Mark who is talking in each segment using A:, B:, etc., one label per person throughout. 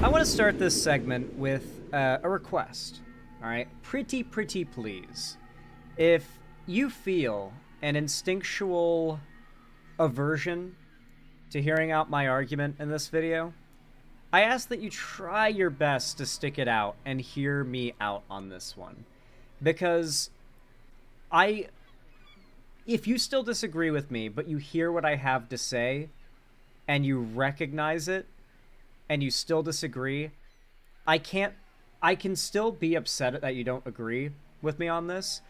A: I want to start this segment with a request. All right, pretty please. If you feel an instinctual aversion to hearing out my argument in this video, I ask that you try your best to stick it out and hear me out on this one. Because if you still disagree with me, but you hear what I have to say, and you recognize it, and you still disagree, I can still be upset that you don't agree with me on this,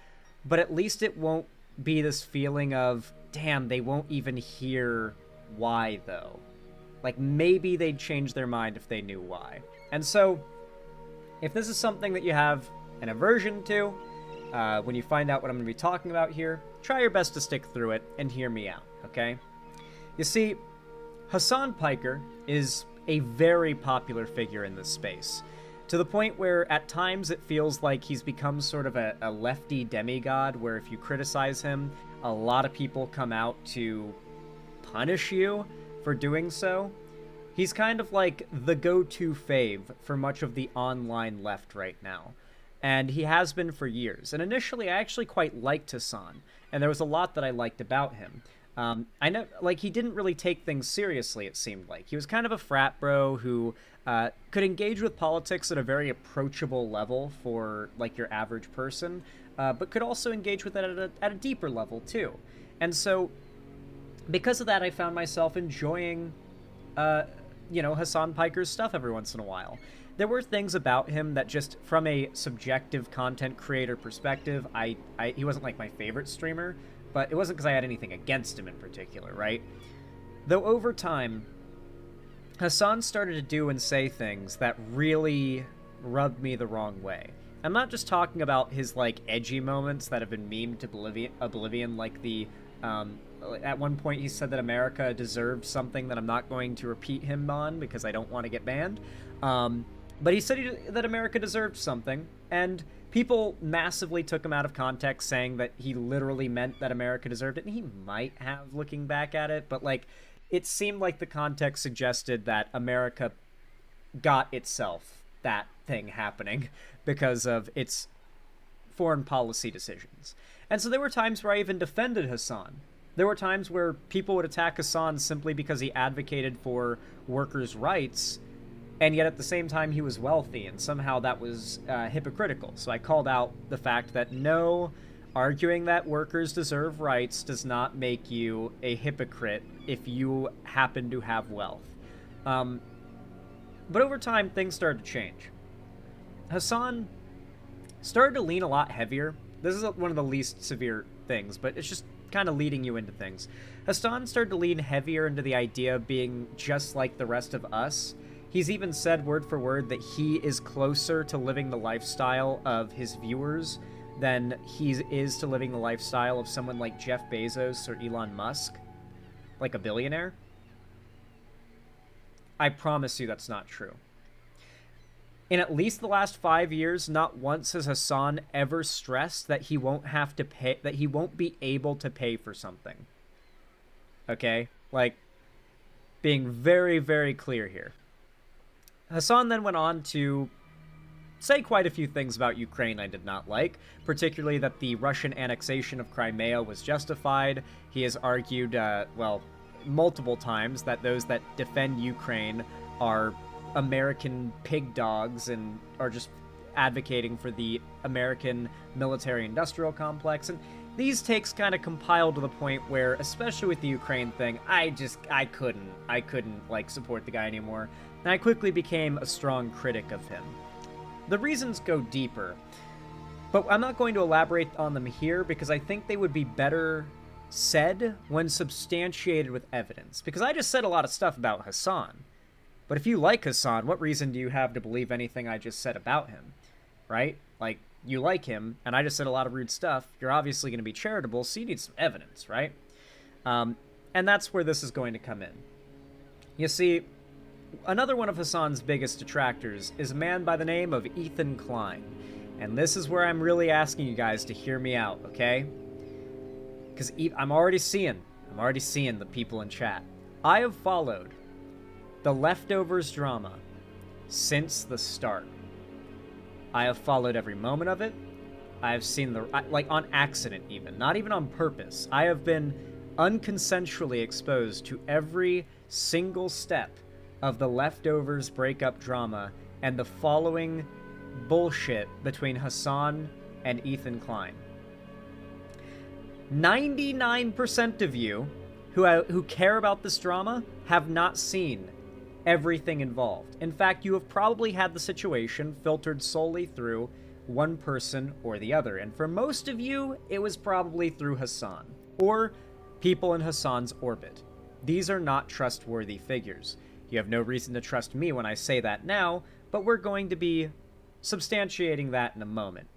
A: but at least it won't be this feeling of, damn, they won't even hear why, though. Like, maybe they'd change their mind if they knew why. And so, if this is something that you have an aversion to, when you find out what I'm going to be talking about here, try your best to stick through it and hear me out, okay? You see, Hasan Piker is a very popular figure in this space, to the point where at times it feels like he's become sort of a lefty demigod, where if you criticize him, a lot of people come out to punish you for doing so. He's kind of like the go-to fave for much of the online left right now, and he has been for years. And initially, I actually quite liked Hasan, and there was a lot that I liked about him. I know, like, he didn't really take things seriously, it seemed like. He was kind of a frat bro who could engage with politics at a very approachable level for, like, your average person, but could also engage with it at a deeper level, too. And so, because of that, I found myself enjoying, Hasan Piker's stuff every once in a while. There were things about him that just, from a subjective content creator perspective, he wasn't, like, my favorite streamer, but it wasn't because I had anything against him in particular, right? Though over time, Hasan started to do and say things that really rubbed me the wrong way. I'm not just talking about his, like, edgy moments that have been memed to oblivion, like the, at one point he said that America deserved something that I'm not going to repeat him on because I don't want to get banned. But he said that America deserved something, and people massively took him out of context, saying that he literally meant that America deserved it, and he might have, looking back at it, but, like, it seemed like the context suggested that America got itself that thing happening because of its foreign policy decisions. And so there were times where I even defended Hasan. There were times where people would attack Hasan simply because he advocated for workers' rights, and yet at the same time he was wealthy, and somehow that was hypocritical. So I called out the fact that no, arguing that workers deserve rights does not make you a hypocrite if you happen to have wealth. But over time, things started to change. Hasan started to lean a lot heavier. This is one of the least severe things, but it's just kind of leading you into things. Hasan started to lean heavier into the idea of being just like the rest of us. He's even said word for word that he is closer to living the lifestyle of his viewers than he is to living the lifestyle of someone like Jeff Bezos or Elon Musk, like a billionaire. I promise you that's not true. In at least the last 5 years, not once has Hasan ever stressed that he won't have to pay, that he won't be able to pay for something. Okay? Like, being very, very clear here. Hasan then went on to say quite a few things about Ukraine I did not like, particularly that the Russian annexation of Crimea was justified. He has argued, multiple times that those that defend Ukraine are American pig dogs and are just advocating for the American military-industrial complex. And these takes kind of compiled to the point where, especially with the Ukraine thing, I couldn't, like, support the guy anymore. And I quickly became a strong critic of him. The reasons go deeper, but I'm not going to elaborate on them here because I think they would be better said when substantiated with evidence. Because I just said a lot of stuff about Hasan. But if you like Hasan, what reason do you have to believe anything I just said about him? Right? Like, you like him, and I just said a lot of rude stuff. You're obviously going to be charitable, so you need some evidence, right? And that's where this is going to come in. You see, another one of Hasan's biggest detractors is a man by the name of Klien. And this is where I'm really asking you guys to hear me out, okay? Because I'm already seeing the people in chat. I have followed the Leftovers drama since the start. I have followed every moment of it. I have seen like on accident even, not even on purpose. I have been unconsensually exposed to every single step of the Leftovers breakup drama and the following bullshit between Hasan and Ethan Klien. 99% of you who care about this drama have not seen everything involved. In fact, you have probably had the situation filtered solely through one person or the other, and for most of you, it was probably through Hasan, or people in Hasan's orbit. These are not trustworthy figures. You have no reason to trust me when I say that now, but we're going to be substantiating that in a moment.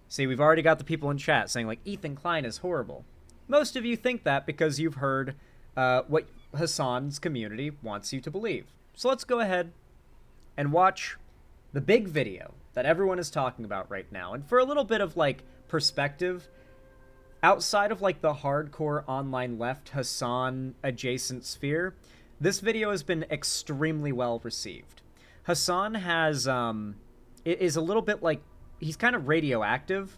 A: See, we've already got the people in chat saying, like, Ethan Klien is horrible. Most of you think that because you've heard what Hasan's community wants you to believe. So let's go ahead and watch the big video that everyone is talking about right now. And for a little bit of, like, perspective, outside of, like, the hardcore online left Hasan adjacent sphere, this video has been extremely well received. Hasan has, is a little bit like, he's kind of radioactive.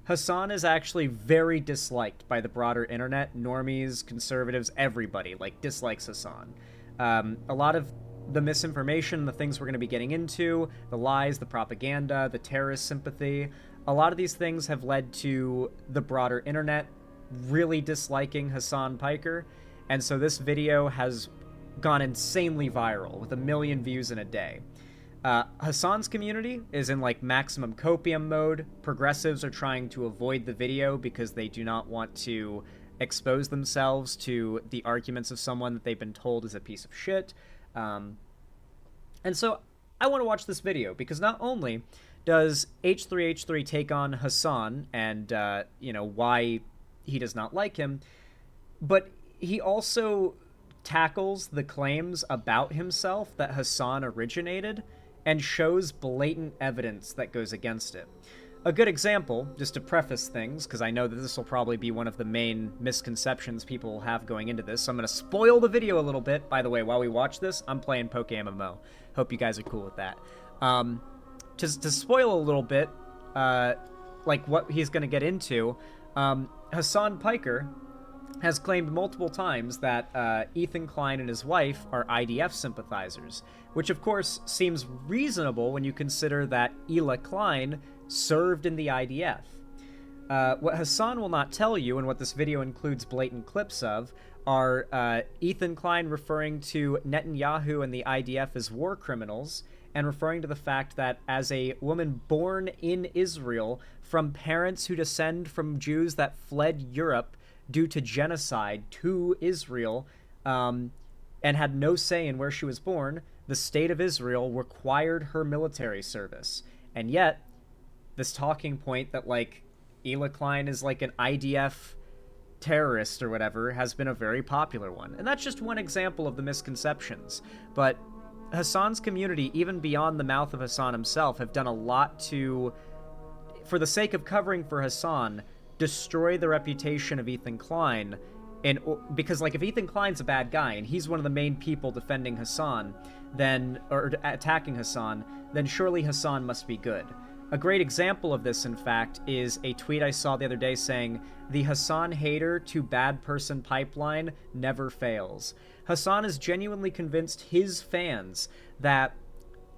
A: Hasan is actually very disliked by the broader internet, normies, conservatives, everybody, like, dislikes Hasan. A lot of the misinformation, the things we're going to be getting into, the lies, the propaganda, the terrorist sympathy, a lot of these things have led to the broader internet really disliking Hasan Piker, and so this video has gone insanely viral with 1 million views in a day. Hasan's community is in, like, maximum copium mode. Progressives are trying to avoid the video because they do not want to expose themselves to the arguments of someone that they've been told is a piece of shit. And so I want to watch this video because not only does H3H3 take on Hasan and, you know, why he does not like him, but he also tackles the claims about himself that Hasan originated and shows blatant evidence that goes against it. A good example, just to preface things, because I know that this will probably be one of the main misconceptions people will have going into this, so I'm going to spoil the video a little bit. By the way, while we watch this, I'm playing PokeMMO. Hope you guys are cool with that. To spoil a little bit, like what he's going to get into, Hasan Piker has claimed multiple times that Ethan Klien and his wife are IDF sympathizers, which of course seems reasonable when you consider that Ela Klien served in the IDF. What Hasan will not tell you, and what this video includes blatant clips of, are Ethan Klien referring to Netanyahu and the IDF as war criminals, and referring to the fact that as a woman born in Israel from parents who descend from Jews that fled Europe due to genocide to Israel, and had no say in where she was born, the state of Israel required her military service. And yet, this talking point that, like, Ela Klien is like an IDF terrorist or whatever has been a very popular one. And that's just one example of the misconceptions. But Hasan's community, even beyond the mouth of Hasan himself, have done a lot to, for the sake of covering for Hasan, destroy the reputation of Ethan Klien. And because, like, if Ethan Klien's a bad guy and he's one of the main people defending Hasan, then, or attacking Hasan, then surely Hasan must be good. A great example of this, in fact, is a tweet I saw the other day saying, "The Hasan hater to bad person pipeline never fails." Hasan is genuinely convinced his fans that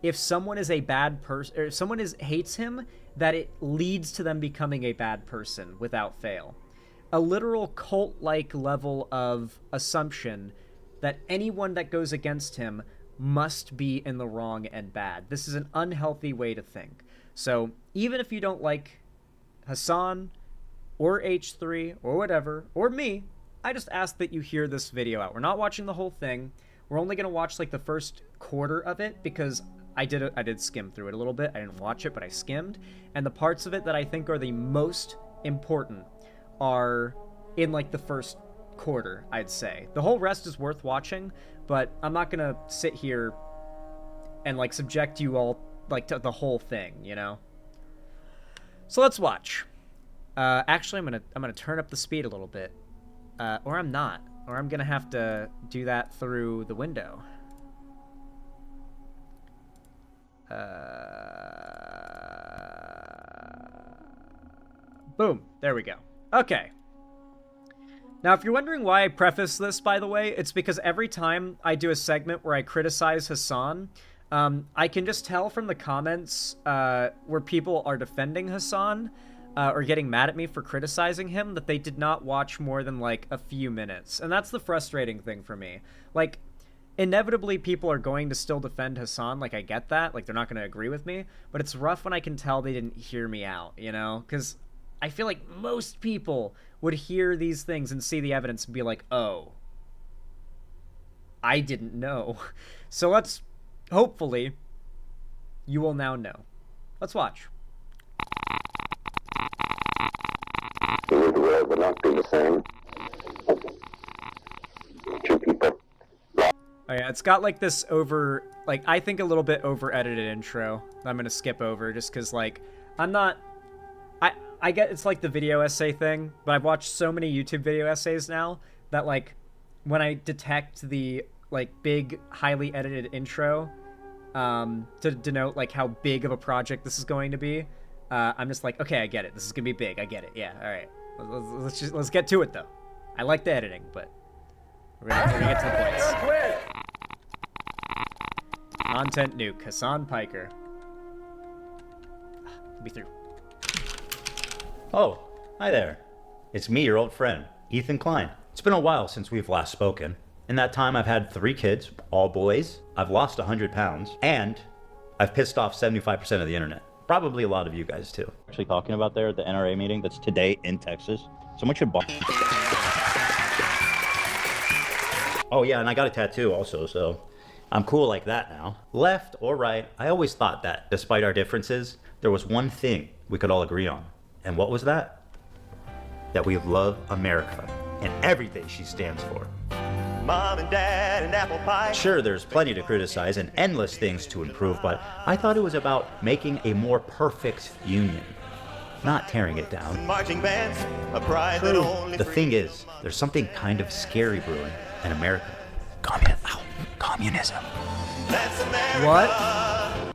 A: if someone is a bad person, or someone hates him, that it leads to them becoming a bad person without fail. A literal cult-like level of assumption that anyone that goes against him must be in the wrong and bad. This is an unhealthy way to think. So even if you don't like Hasan or H3 or whatever, or me, I just ask that you hear this video out. We're not watching the whole thing. We're only going to watch, like, the first quarter of it because I did skim through it a little bit. I didn't watch it, but I skimmed. And the parts of it that I think are the most important are in, like, the first quarter, I'd say. The whole rest is worth watching, but I'm not going to sit here and, like, subject you all, like, to the whole thing, you know? So let's watch. Actually, I'm gonna turn up the speed a little bit. Or I'm not. Or I'm gonna have to do that through the window. Boom. There we go. Okay. Now, if you're wondering why I preface this, by the way, it's because every time I do a segment where I criticize Hasan, I can just tell from the comments where people are defending Hasan or getting mad at me for criticizing him that they did not watch more than, like, a few minutes. And that's the frustrating thing for me. Like, inevitably people are going to still defend Hasan, like, I get that. Like, they're not going to agree with me. But it's rough when I can tell they didn't hear me out, you know? Because I feel like most people would hear these things and see the evidence and be like, oh, I didn't know. So let's, hopefully, you will now know. Let's watch.
B: The world will not be the same. Two people.
A: Oh yeah, it's got like this over, like, I think a little bit over edited intro that I'm gonna skip over just because, like, I'm not, I get it's like the video essay thing, but I've watched so many YouTube video essays now that, like, when I detect the, like, big, highly edited intro to denote, like, how big of a project this is going to be, I'm just like, okay, I get it. This is gonna be big. I get it. Yeah, all right. Let's get to it, though. I like the editing, but we're gonna get to the points. Content nuke. Hasan Piker. Be through.
C: Oh, hi there. It's me, your old friend, Ethan Klien. It's been a while since we've last spoken. In that time, I've had 3 kids, all boys. I've lost 100 pounds, and I've pissed off 75% of the internet. Probably a lot of you guys too. Actually talking about there at the NRA meeting that's today in Texas. Someone should Oh yeah, and I got a tattoo also, so I'm cool like that now. Left or right, I always thought that, despite our differences, there was one thing we could all agree on. And what was that? That we love America and everything she stands for.
D: Mom and Dad and apple pie.
C: Sure, there's plenty to criticize and endless things to improve, but I thought it was about making a more perfect union, not tearing it down.
D: Marching bands, a pride that only
C: The thing is, there's something kind of scary brewing in America. Communism.
D: That's America.
A: What?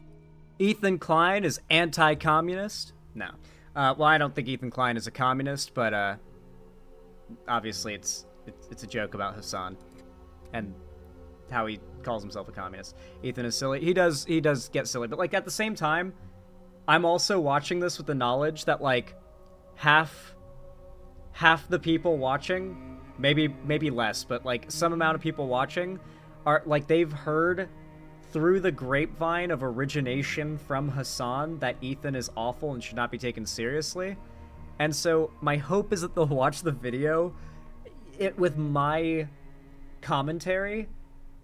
A: Ethan Klien is anti-communist? No. Well, I don't think Ethan Klien is a communist, but obviously it's a joke about Hasan and how he calls himself a communist. Ethan is silly. He does get silly, but, like, at the same time, I'm also watching this with the knowledge that, like, half the people watching, maybe less, but, like, some amount of people watching are, like, they've heard through the grapevine of origination from Hasan that Ethan is awful and should not be taken seriously. And so my hope is that they'll watch the video with my commentary,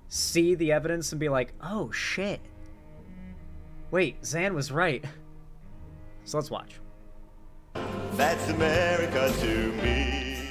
A: see the evidence, and be like, oh shit, wait, Zan was right. So let's watch.
D: That's America to me.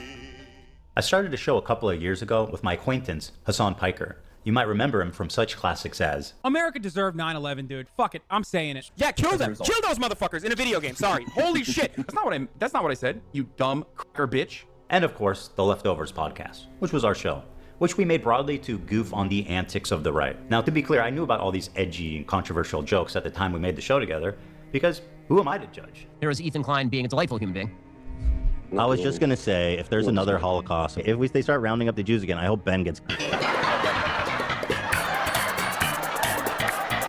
C: I started a show a couple of years ago with my acquaintance, Hasan Piker. You might remember him from such classics as
E: America deserved 9/11, dude. Fuck it, I'm saying it. Yeah, kill them. Kill those motherfuckers in a video game. Sorry. Holy shit. That's not what I said. You dumb cracker bitch.
C: and of course, the Leftovers podcast, which was our show, which we made broadly to goof on the antics of the right. Now, to be clear, I knew about all these edgy and controversial jokes at the time we made the show together, because who am I to judge?
F: Here is Ethan Klien being a delightful human being.
G: I was just gonna say, if there's another Holocaust, if they start rounding up the Jews again, I hope Ben gets...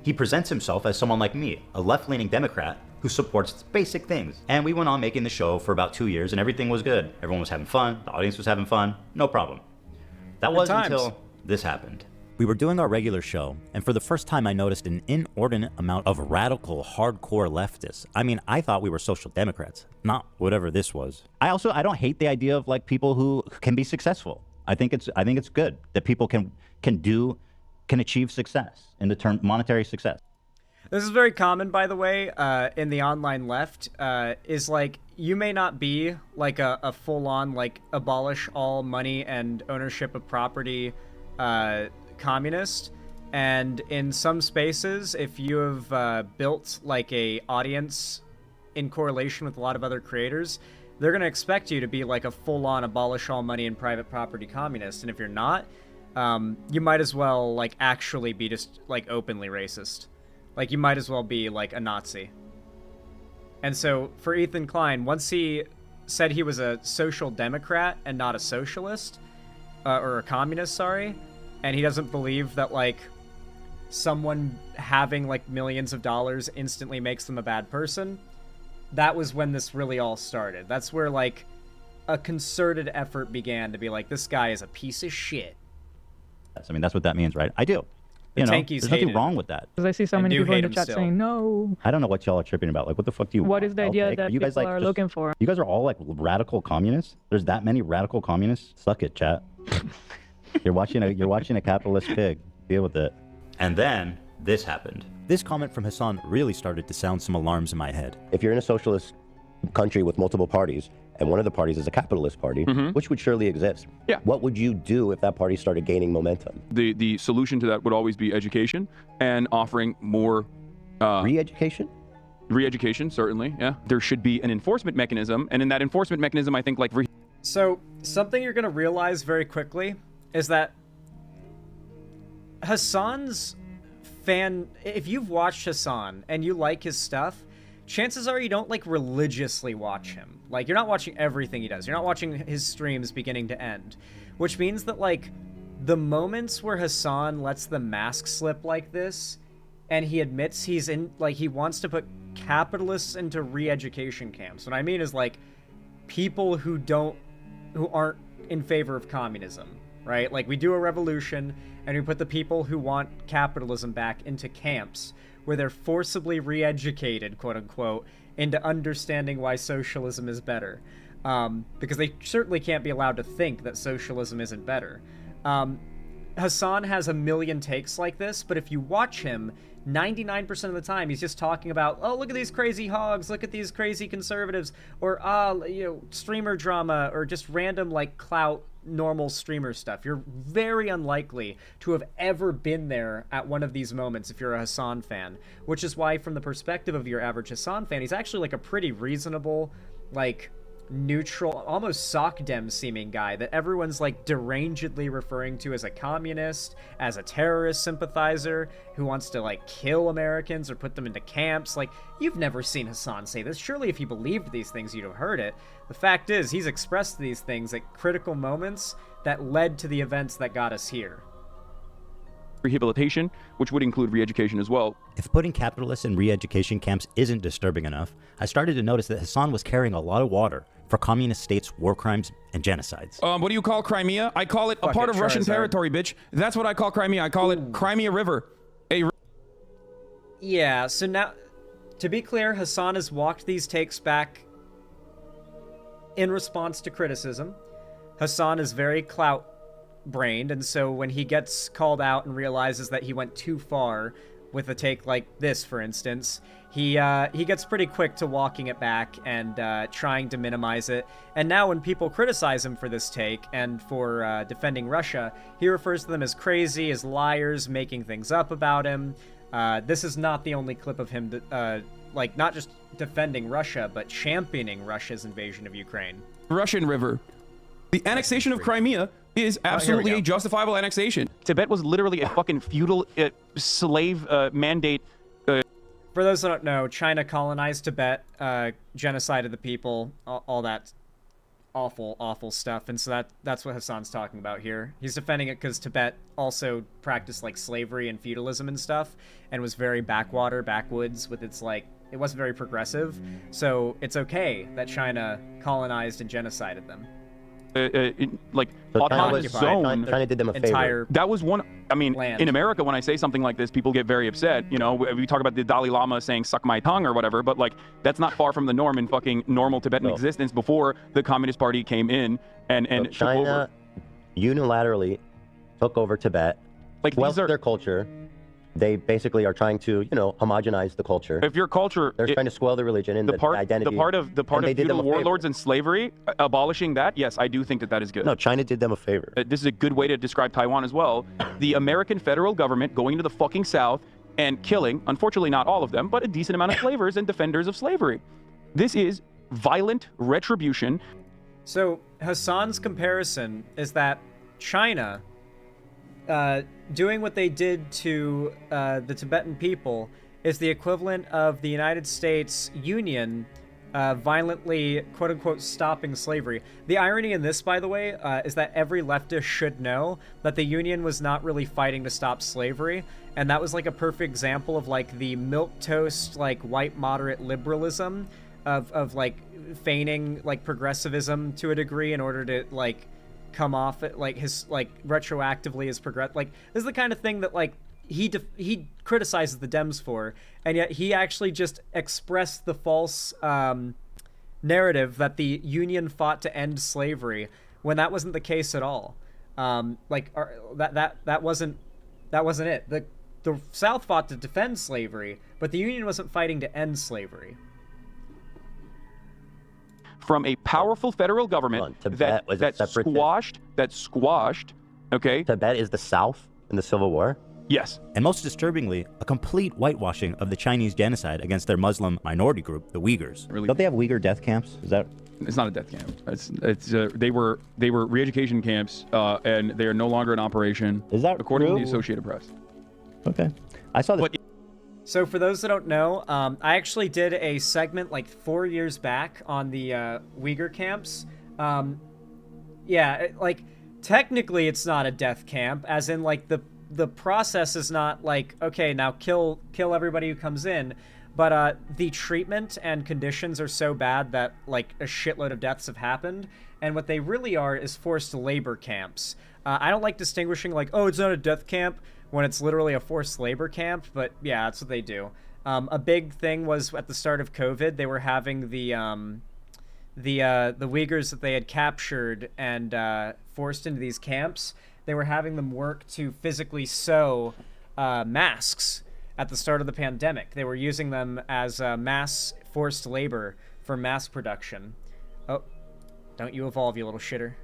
C: He presents himself as someone like me, a left-leaning Democrat who supports basic things. And we went on making the show for about 2 years and everything was good. Everyone was having fun, the audience was having fun, no problem. That was until this happened.
G: We were doing our regular show, and for the first time I noticed an inordinate amount of radical, hardcore leftists. I mean, I thought we were social democrats, not whatever this was. I don't hate the idea of like people who can be successful. I think it's good that people can achieve success in the term monetary success.
A: This is very common, by the way, in the online left, is like, you may not be like a full-on, like, abolish all money and ownership of property communist, and in some spaces, if you have built like a audience in correlation with a lot of other creators, they're going to expect you to be like a full-on abolish all money and private property communist, and if you're not, you might as well like actually be just like openly racist. Like, you might as well be, like, a Nazi. And so, for Ethan Klein, once he said he was a social democrat and not a socialist, or a communist, sorry, and he doesn't believe that, like, someone having, like, millions of dollars instantly makes them a bad person, that was when this really all started. That's where, like, a concerted effort began to be like, this guy is a piece of shit.
G: I mean, that's what that means, right? I do. You know,
A: Tankies
G: there's nothing
A: hated
G: wrong
A: him.
G: with that.
H: Because I see so
A: And
H: many
A: do
H: people in
A: hate
H: the
A: him
H: chat
A: still.
H: saying no.
G: I don't know what y'all are tripping about. Like, what the fuck do you
H: What is the idea
G: okay?
H: that
G: you guys,
H: people
G: like,
H: are
G: just-
H: looking for?
G: You guys are all, like, radical communists? There's that many radical communists? Suck it, chat. You're watching a capitalist pig. Deal with it.
C: And then this happened.
G: This comment from Hasan really started to sound some alarms in my head.
B: If you're in a socialist country with multiple parties, and one of the parties is a capitalist party, which would surely exist,
E: Yeah.
B: what would you do if that party started gaining momentum?
E: The solution to that would always be education and offering more
B: Re-education?
E: re-education, certainly, yeah. There should be an enforcement mechanism, and in that enforcement mechanism, I think, like,
A: So, something you're going to realize very quickly is that Hasan's if you've watched Hasan and you like his stuff, chances are you don't, like, religiously watch him. Like, you're not watching everything he does. You're not watching his streams beginning to end. Which means that, like, the moments where Hasan lets the mask slip like this, and he admits he's in, like, he wants to put capitalists into re-education camps. What I mean is, like, people who aren't in favor of communism, right? Like, we do a revolution, and we put the people who want capitalism back into camps, where they're forcibly re-educated, quote-unquote, into understanding why socialism is better. Because they certainly can't be allowed to think that socialism isn't better. Hasan has a million takes like this, but if you watch him, 99% of the time he's just talking about, oh, look at these crazy hogs, look at these crazy conservatives, or, streamer drama, or just random, like, clout normal streamer stuff. You're very unlikely to have ever been there at one of these moments if you're a Hasan fan, which is why, from the perspective of your average Hasan fan, he's actually, like, a pretty reasonable, like, neutral, almost sock dem seeming guy that everyone's, like, derangedly referring to as a communist, as a terrorist sympathizer who wants to, like, kill Americans or put them into camps. Like, you've never seen Hasan say this. Surely if he believed these things, you'd have heard it. The fact is, he's expressed these things at critical moments that led to the events that got us here.
E: rehabilitation, which would include re-education as well.
G: If putting capitalists in re-education camps isn't disturbing enough, I started to notice that Hasan was carrying a lot of water for communist states' war crimes and genocides.
E: What do you call Crimea? I call it a
A: Fuck
E: part
A: it,
E: of Russian
A: Charizard.
E: territory, bitch. That's what I call Crimea. I call it Crimea River.
A: Yeah, so now, to be clear, Hasan has walked these takes back in response to criticism. Hasan is very clout-brained, and so when he gets called out and realizes that he went too far with a take like this, for instance, he gets pretty quick to walking it back and trying to minimize it. And now when people criticize him for this take and for defending Russia, he refers to them as crazy, as liars, making things up about him. This is not the only clip of him, not just defending Russia, but championing Russia's invasion of Ukraine.
E: Russian River. The annexation of Crimea is absolutely a justifiable annexation. Tibet was literally a fucking feudal slave mandate.
A: For those that don't know, China colonized Tibet, genocided the people, all that awful, awful stuff. And so that's what Hasan's talking about here. He's defending it because Tibet also practiced, like, slavery and feudalism and stuff, and was very backwoods with its, like, it wasn't very progressive. So it's okay that China colonized and genocided them.
E: Autonomous zone.
B: China did them a favor.
A: Entire
E: That was one. I mean,
A: land.
E: in America, when I say something like this, people get very upset. You know, we talk about the Dalai Lama saying "suck my tongue" or whatever, but, like, that's not far from the norm in fucking normal Tibetan existence before the Communist Party came in and
B: So
E: took
B: China
E: over.
B: unilaterally took over Tibet,
E: Like,
B: squelched
E: these are,
B: their culture. They basically are trying to, homogenize the culture.
E: if your culture,
B: They're trying to spoil the religion and the identity.
E: the part of
B: and they did them
E: feudal
B: a favor.
E: warlords and slavery, abolishing that, yes, I do think that is good.
B: No, China did them a favor.
E: This is a good way to describe Taiwan as well. The American federal government going to the fucking South and killing, unfortunately not all of them, but a decent amount of slavers and defenders of slavery. This is violent retribution.
A: So Hasan's comparison is that China, doing what they did to the Tibetan people, is the equivalent of the United States Union violently, quote unquote, stopping slavery. The irony in this, by the way, is that every leftist should know that the Union was not really fighting to stop slavery. And that was like a perfect example of like the milquetoast, like white moderate liberalism of like feigning like progressivism to a degree in order to like come off it like his like retroactively as progress. Like this is the kind of thing that like he criticizes the Dems for, and yet he actually just expressed the false narrative that the Union fought to end slavery when that wasn't the case at all. That wasn't it. The South fought to defend slavery, but the Union wasn't fighting to end slavery.
E: From a powerful federal government that squashed, okay?
B: Tibet is the South in the Civil War?
E: Yes.
G: And most disturbingly, a complete whitewashing of the Chinese genocide against their Muslim minority group, the Uyghurs.
E: Really?
B: Don't they have Uyghur death camps? Is that...
E: It's not a death camp. They were re-education camps, and they are no longer in operation.
B: Is that
E: according
B: true?
E: to the Associated Press?
B: Okay. I saw that.
A: So for those that don't know, I actually did a segment like 4 years back on the Uyghur camps. Like technically it's not a death camp, as in like the process is not like, okay, now kill everybody who comes in, but the treatment and conditions are so bad that like a shitload of deaths have happened, and what they really are is forced labor camps. I don't like distinguishing like, oh, it's not a death camp when it's literally a forced labor camp, but yeah, that's what they do. A big thing was at the start of COVID, they were having the Uyghurs that they had captured and forced into these camps. They were having them work to physically sew masks at the start of the pandemic. They were using them as mass forced labor for mass production. Oh, don't you evolve, you little shitter.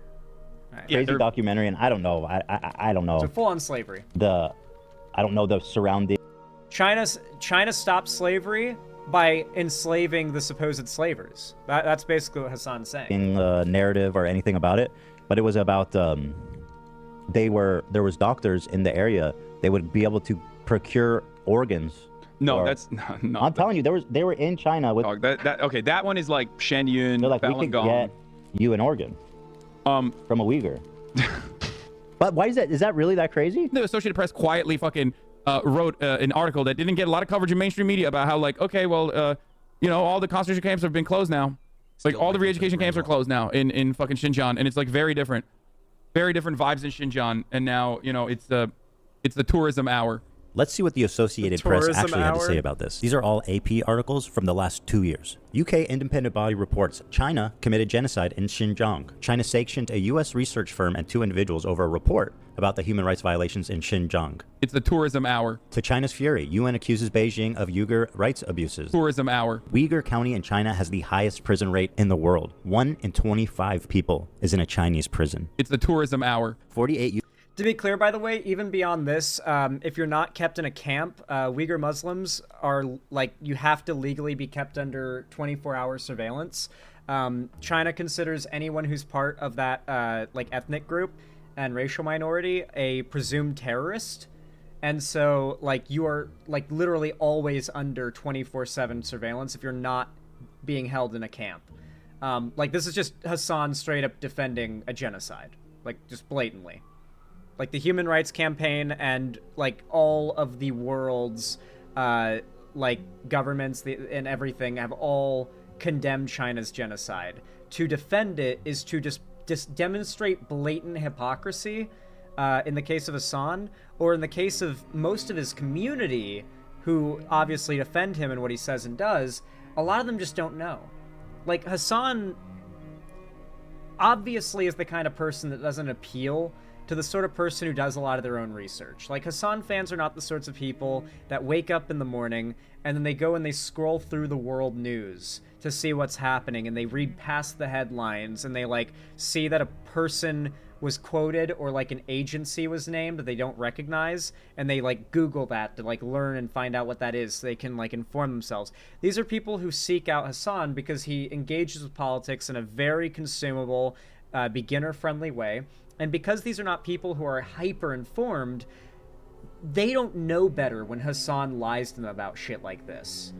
A: Right.
B: Crazy documentary, and I don't know. I don't know.
A: So full-on slavery.
B: I don't know the surrounding.
A: China stopped slavery by enslaving the supposed slavers. That's basically what Hasan's saying.
B: Narrative or anything about it, but it was about there was doctors in the area. They would be able to procure organs.
E: No, that's no.
B: I'm telling you, they were in China with.
E: Okay, that one is like Shenyun,
B: They're like, we
E: Falun
B: could
E: Gong.
B: get you an organ. From a Uyghur. But why is that? Is that really that crazy?
E: The Associated Press quietly fucking wrote an article that didn't get a lot of coverage in mainstream media about how like, okay, well, all the concentration camps have been closed now. Like all the re-education camps are closed now in fucking Xinjiang, and it's like very different vibes in Xinjiang, and now it's the tourism hour.
G: Let's see what the Associated Press actually had to say about this. These are all AP articles from the last 2 years. UK independent body reports China committed genocide in Xinjiang. China sanctioned a US research firm and 2 individuals over a report about the human rights violations in Xinjiang.
E: It's the tourism hour.
G: To China's fury, UN accuses Beijing of Uyghur rights abuses.
E: Tourism hour.
G: Uyghur County in China has the highest prison rate in the world. 1 in 25 people is in a Chinese prison.
E: It's the tourism hour.
G: 48
A: To be clear, by the way, even beyond this, if you're not kept in a camp, Uyghur Muslims are like, you have to legally be kept under 24-hour surveillance. China considers anyone who's part of that like ethnic group and racial minority a presumed terrorist. And so like you are like literally always under 24/7 surveillance if you're not being held in a camp. Like this is just Hasan straight up defending a genocide, like just blatantly. Like the Human Rights Campaign and like all of the world's like governments and everything have all condemned China's genocide. To defend it is to just demonstrate blatant hypocrisy in the case of Hasan, or in the case of most of his community who obviously defend him and what he says and does. A lot of them just don't know. Like Hasan obviously is the kind of person that doesn't appeal to the sort of person who does a lot of their own research. Like, Hasan fans are not the sorts of people that wake up in the morning and then they go and they scroll through the world news to see what's happening, and they read past the headlines and they, like, see that a person was quoted or, like, an agency was named that they don't recognize, and they, like, Google that to, like, learn and find out what that is so they can, like, inform themselves. These are people who seek out Hasan because he engages with politics in a very consumable, beginner-friendly way. And because these are not people who are hyper-informed, they don't know better when Hasan lies to them about shit like this.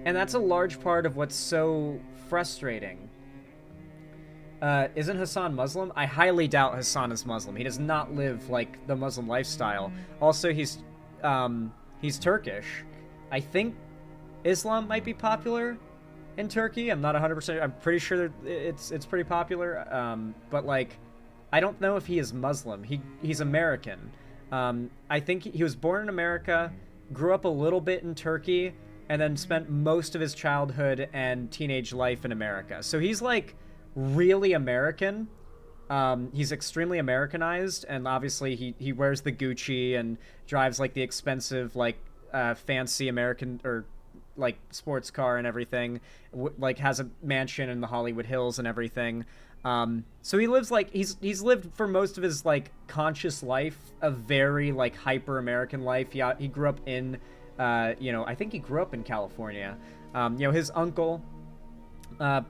A: And that's a large part of what's so frustrating. Isn't Hasan Muslim? I highly doubt Hasan is Muslim. He does not live like the Muslim lifestyle. Also, he's Turkish. I think Islam might be popular in Turkey. I'm not 100%. I'm pretty sure it's pretty popular. But like, I don't know if he is Muslim. He's American. I think he was born in America, grew up a little bit in Turkey, and then spent most of his childhood and teenage life in America. So he's like really American. He's extremely Americanized, and obviously he wears the Gucci and drives like the expensive like fancy American or like sports car and everything. Like has a mansion in the Hollywood Hills and everything. So he lives like he's lived for most of his like conscious life a very like hyper American life. He grew up in I think he grew up in California. His uncle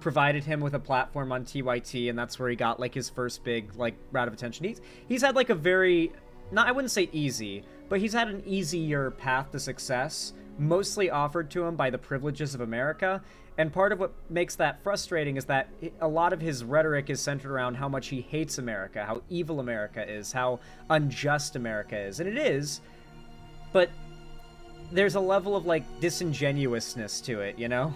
A: provided him with a platform on TYT, and that's where he got like his first big like round of attention. He's had like a very, I wouldn't say easy, but he's had an easier path to success, mostly offered to him by the privileges of America. And part of what makes that frustrating is that a lot of his rhetoric is centered around how much he hates America, how evil America is, how unjust America is. And it is, but there's a level of like disingenuousness to it, you know?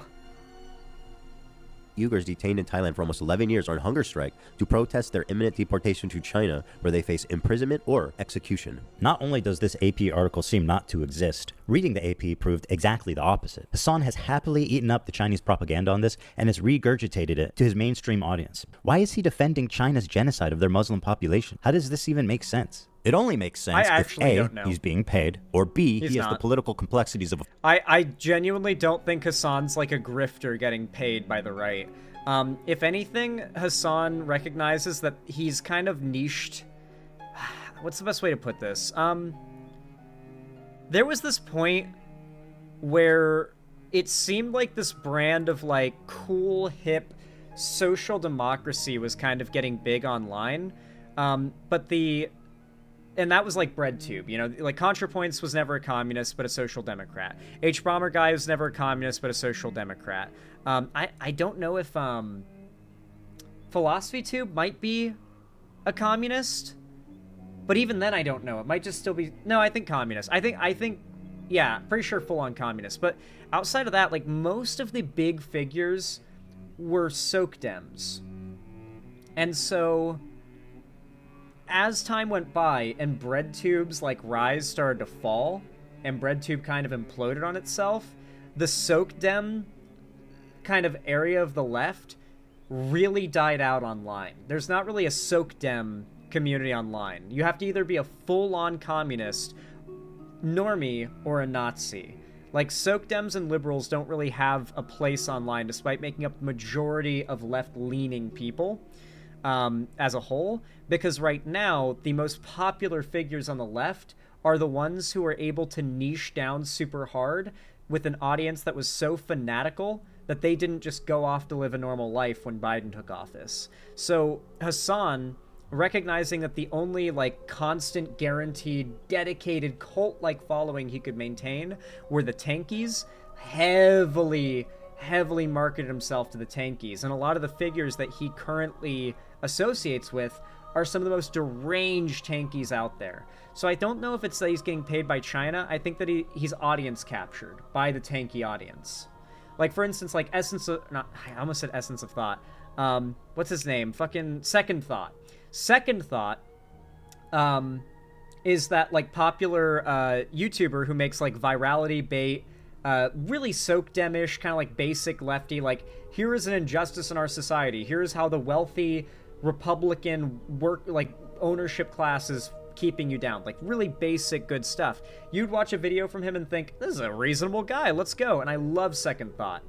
H: Uyghurs detained in Thailand for almost 11 years are on hunger strike to protest their imminent deportation to China, where they face imprisonment or execution.
G: Not only does this AP article seem not to exist, reading the AP proved exactly the opposite. Hasan has happily eaten up the Chinese propaganda on this and has regurgitated it to his mainstream audience. Why is he defending China's genocide of their Muslim population? How does this even make sense? It only makes sense if A, he's being paid, or B, he has the political complexities of a...
A: I genuinely don't think Hasan's like a grifter getting paid by the right. If anything, Hasan recognizes that he's kind of niched. What's the best way to put this? There was this point where it seemed like this brand of like cool, hip, social democracy was kind of getting big online. And that was like BreadTube, like ContraPoints was never a communist, but a social democrat. H-Bomber Guy was never a communist, but a social democrat. I don't know if PhilosophyTube might be a communist, but even then I don't know. It might just still be, no, I think communist. I think, yeah, pretty sure full-on communist. But outside of that, like most of the big figures were Soc Dems. And so as time went by and BreadTube's like rise started to fall and BreadTube kind of imploded on itself, the Soc Dem kind of area of the left really died out online. There's not really a Soc Dem community online. You have to either be a full-on communist, normie, or a Nazi. Like, Soc Dems and liberals don't really have a place online despite making up the majority of left-leaning people. As a whole, because right now the most popular figures on the left are the ones who are able to niche down super hard with an audience that was so fanatical that they didn't just go off to live a normal life when Biden took office. So Hasan, recognizing that the only like constant, guaranteed, dedicated cult-like following he could maintain were the tankies, heavily marketed himself to the tankies, and a lot of the figures that he currently associates with are some of the most deranged tankies out there. So I don't know if it's that he's getting paid by China. I think that he's audience captured by the tanky audience. Like, for instance, like I almost said Essence of Thought. What's his name? Fucking Second Thought. Second Thought is that like popular YouTuber who makes like virality bait, really Soc Demish, kind of like basic lefty, like, here is an injustice in our society. Here is how the wealthy Republican ownership class is keeping you down. Like, really basic good stuff. You'd watch a video from him and think, this is a reasonable guy, let's go. And I love Second Thought.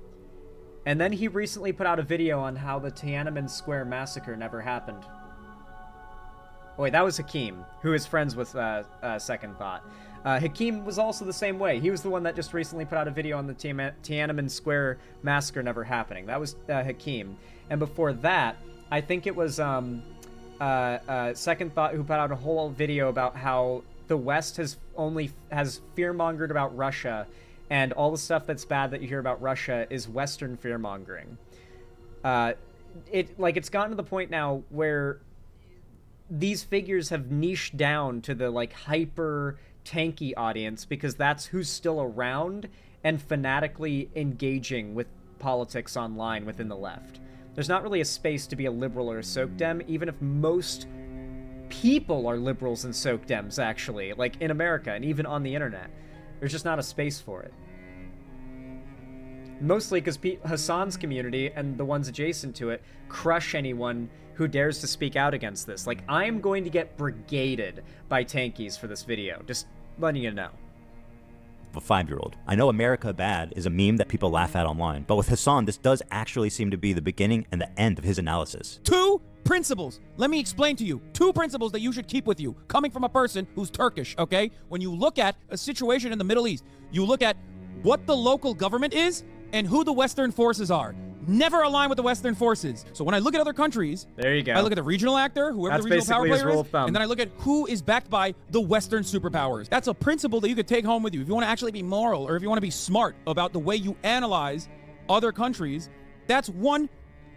A: And then he recently put out a video on how the Tiananmen Square massacre never happened. Oh wait, that was Hakeem, who is friends with Second Thought. Hakeem was also the same way. He was the one that just recently put out a video on the Tiananmen Square massacre never happening. That was Hakeem. And before that, I think it was Second Thought who put out a whole video about how the West has fear-mongered about Russia, and all the stuff that's bad that you hear about Russia is Western fear-mongering. It's gotten to the point now where these figures have niched down to the like hyper tanky audience because that's who's still around and fanatically engaging with politics online within the left. There's not really a space to be a liberal or a soak dem, even if most people are liberals and soak dems, actually, like in America and even on the internet. There's just not a space for it. Mostly because Hasan's community and the ones adjacent to it crush anyone who dares to speak out against this. Like, I'm going to get brigaded by tankies for this video. Just letting you know.
G: A 5-year-old. I know America bad is a meme that people laugh at online, but with Hasan, this does actually seem to be the beginning and the end of his analysis.
E: 2 principles. Let me explain to you. 2 principles that you should keep with you, coming from a person who's Turkish, okay? When you look at a situation in the Middle East, you look at what the local government is and who the Western forces are. Never align with the Western forces. So when I look at other countries,
A: there you go.
E: I look at the regional actor, whoever
A: That's
E: the regional power
A: basically his
E: player
A: rule
E: is,
A: of thumb.
E: and then I look at who is backed by the Western superpowers. That's a principle that you could take home with you. If you want to actually be moral, or if you want to be smart about the way you analyze other countries, that's one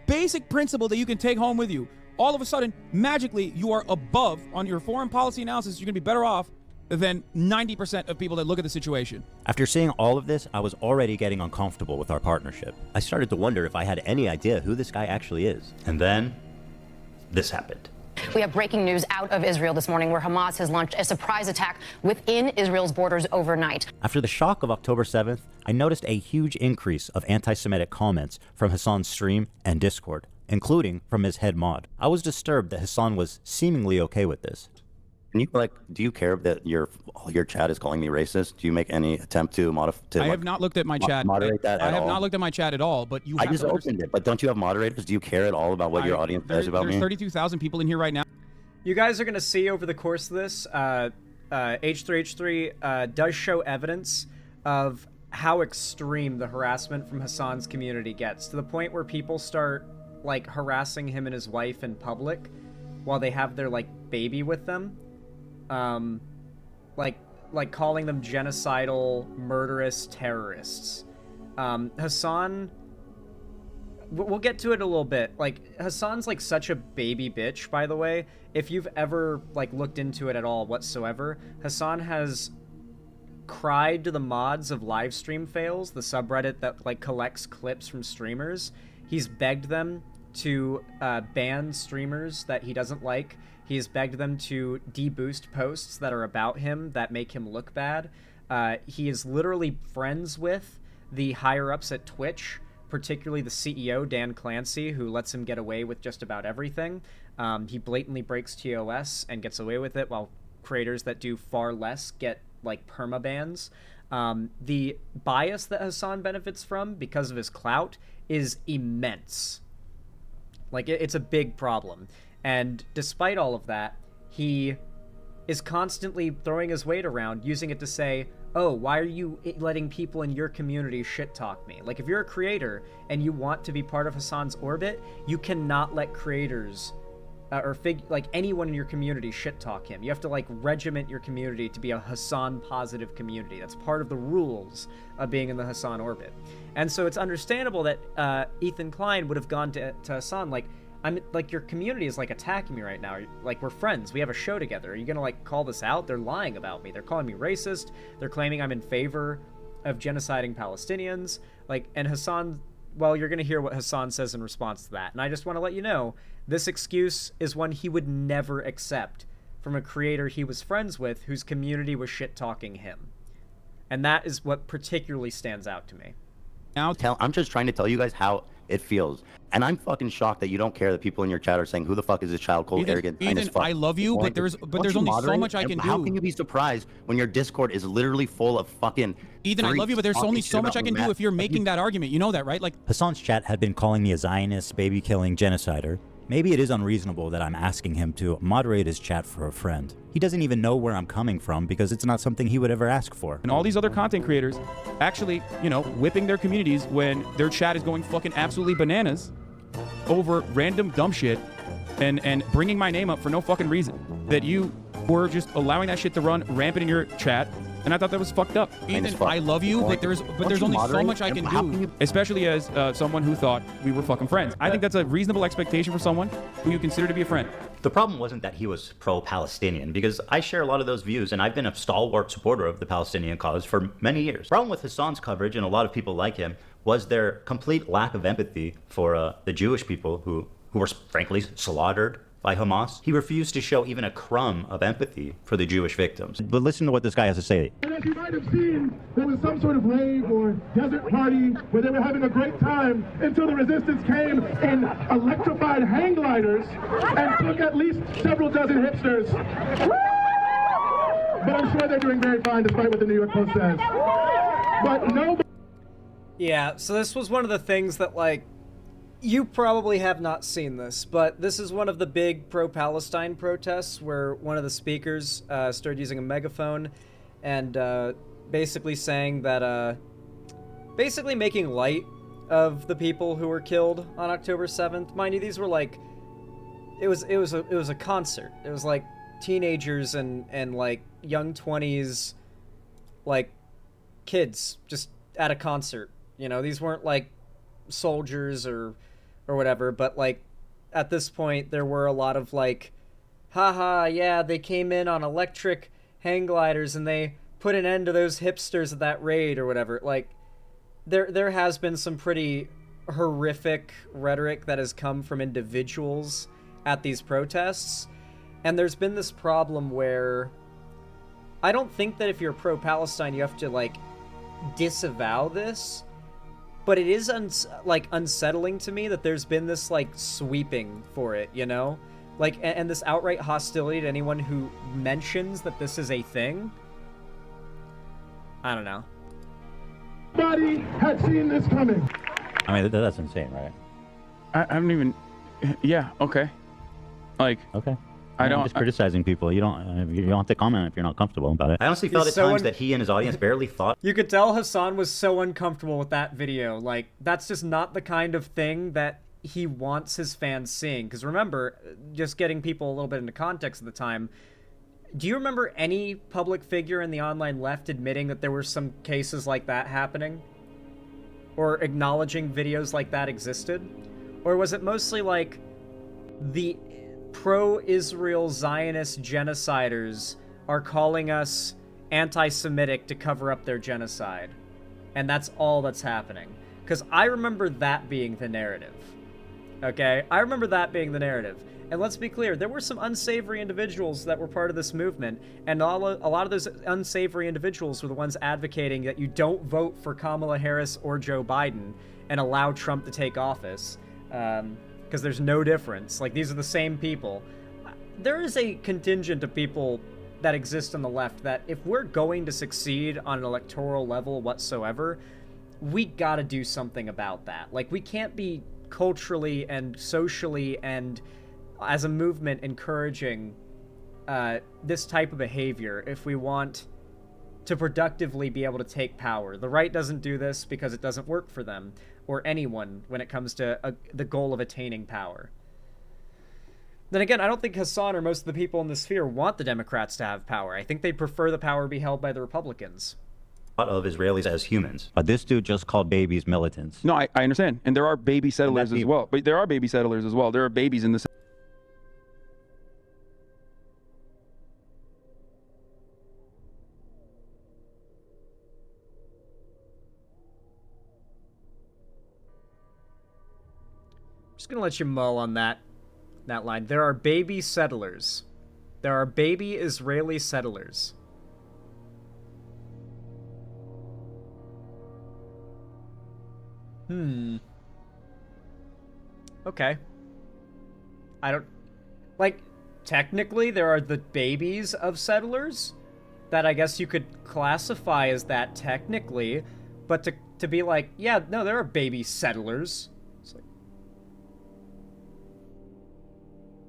E: basic principle that you can take home with you. All of a sudden, magically, you are above on your foreign policy analysis. You're going to be better off than 90% of people that look at the situation.
G: After seeing all of this, I was already getting uncomfortable with our partnership.
H: I started to wonder if I had any idea who this guy actually is.
C: And then this happened.
I: We have breaking news out of Israel this morning where Hamas has launched a surprise attack within Israel's borders overnight.
G: After the shock of October 7th, I noticed a huge increase of anti-Semitic comments from Hasan's stream and Discord, including from his head mod. I was disturbed that Hasan was seemingly okay with this.
H: Can you do you care that your chat is calling me racist? Do you make any attempt to modify?
E: I have not looked at my chat.
H: Moderate that at all?
E: I have not looked at my chat at all, but you
H: I
E: have
H: just
E: to
H: opened it, but don't you have moderators? Do you care at all about what your audience says about me?
E: There's 32,000 people in here right now.
A: You guys are going to see over the course of this, H3H3 does show evidence of how extreme the harassment from Hasan's community gets, to the point where people start, like, harassing him and his wife in public while they have their, like, baby with them. Like calling them genocidal, murderous terrorists. Hasan, we'll get to it a little bit. Like, Hasan's like such a baby bitch, by the way. If you've ever like looked into it at all whatsoever, Hasan has cried to the mods of livestream fails, the subreddit that like collects clips from streamers. He's begged them to ban streamers that he doesn't like. He has begged them to deboost posts that are about him that make him look bad. He is literally friends with the higher-ups at Twitch, particularly the CEO, Dan Clancy, who lets him get away with just about everything. He blatantly breaks TOS and gets away with it, while creators that do far less get, like, permabans. The bias that Hasan benefits from because of his clout is immense. Like, it's a big problem. And despite all of that, he is constantly throwing his weight around, using it to say, oh, why are you letting people in your community shit talk me? Like, if you're a creator and you want to be part of Hasan's orbit, you cannot let creators like anyone in your community shit talk him. You have to like regiment your community to be a Hasan positive community. That's part of the rules of being in the Hasan orbit. And so it's understandable that Ethan Klein would have gone to Hasan like, I'm like, your community is like attacking me right now. Like, we're friends. We have a show together. Are you gonna like call this out? They're lying about me. They're calling me racist. They're claiming I'm in favor of genociding Palestinians. Like, and Hasan, well, you're gonna hear what Hasan says in response to that. And I just want to let you know, this excuse is one he would never accept from a creator he was friends with whose community was shit-talking him. And that is what particularly stands out to me.
H: I'm just trying to tell you guys how it feels. And I'm fucking shocked that you don't care that people in your chat are saying, who the fuck is this child, cold, arrogant, kind as fuck.
E: I love you, but there's only so much I can do.
H: How can you be surprised when your Discord is literally full of fucking...
E: Ethan, I love you, but there's only so much I can do if you're making that argument. You know that, right? Like,
G: Hasan's chat had been calling me a Zionist, baby-killing genocider. Maybe it is unreasonable that I'm asking him to moderate his chat for a friend. He doesn't even know where I'm coming from because it's not something he would ever ask for.
E: And all these other content creators actually, you know, whipping their communities when their chat is going fucking absolutely bananas over random dumb shit and bringing my name up for no fucking reason. That you were just allowing that shit to run rampant in your chat, and I thought that was fucked up.
F: Ethan, I love you, but there's only so much I can do.
E: Especially as someone who thought we were fucking friends. I think that's a reasonable expectation for someone who you consider to be a friend.
C: The problem wasn't that he was pro-Palestinian, because I share a lot of those views, and I've been a stalwart supporter of the Palestinian cause for many years. The problem with Hasan's coverage, and a lot of people like him, was their complete lack of empathy for the Jewish people who were frankly slaughtered by Hamas. He refused to show even a crumb of empathy for the Jewish victims.
B: But listen to what this guy has to say.
J: And as you might have seen, there was some sort of rave or desert party where they were having a great time until the resistance came in electrified hang gliders and took at least several dozen hipsters. But I'm sure they're doing very fine despite what the New York Post says. But no.
A: Yeah, so this was one of the things that, like, you probably have not seen this, but this is one of the big pro-Palestine protests where one of the speakers started using a megaphone and basically saying that, basically making light of the people who were killed on October 7th. Mind you, these were like, it was a concert. It was like teenagers and like young 20s, like kids just at a concert. You know, these weren't like soldiers or whatever, but like at this point there were a lot of like, haha, yeah, they came in on electric hang gliders and they put an end to those hipsters at that raid or whatever. Like there has been some pretty horrific rhetoric that has come from individuals at these protests, and there's been this problem where I don't think that if you're pro-Palestine you have to like disavow this. But it is unsettling to me that there's been this like sweeping for it, you know, like and this outright hostility to anyone who mentions that this is a thing. I don't know.
J: Nobody had seen this coming.
B: I mean, that's insane, right?
E: I don't even. Yeah. Okay. Like.
B: Okay.
E: I don't.
B: I'm just criticizing people. You don't have to comment if you're not comfortable about it.
C: I honestly felt at times that he and his audience barely thought.
A: You could tell Hasan was so uncomfortable with that video. Like, that's just not the kind of thing that he wants his fans seeing. Because remember, just getting people a little bit into context at the time, do you remember any public figure in the online left admitting that there were some cases like that happening? Or acknowledging videos like that existed? Or was it mostly like the pro-Israel Zionist genociders are calling us anti-Semitic to cover up their genocide? And that's all that's happening. Because I remember that being the narrative. Okay? I remember that being the narrative. And let's be clear, there were some unsavory individuals that were part of this movement, and a lot of those unsavory individuals were the ones advocating that you don't vote for Kamala Harris or Joe Biden and allow Trump to take office. Because there's no difference. Like, these are the same people. There is a contingent of people that exist on the left that if we're going to succeed on an electoral level whatsoever, we gotta do something about that. Like, we can't be culturally and socially and as a movement encouraging this type of behavior if we want to productively be able to take power. The right doesn't do this because it doesn't work for them or anyone when it comes to the goal of attaining power. Then again, I don't think Hasan or most of the people in the sphere want the Democrats to have power. I think they prefer the power be held by the Republicans.
C: Of Israelis as humans.
B: This dude just called babies militants.
E: No, I understand. And there are baby settlers as well. But there are baby settlers as well. There are babies in the...
A: Just gonna let you mull on that line. There are baby settlers. There are baby Israeli settlers. Okay. I don't... Like, technically, there are the babies of settlers that I guess you could classify as that technically, but to be like, yeah, no, there are baby settlers. It's like,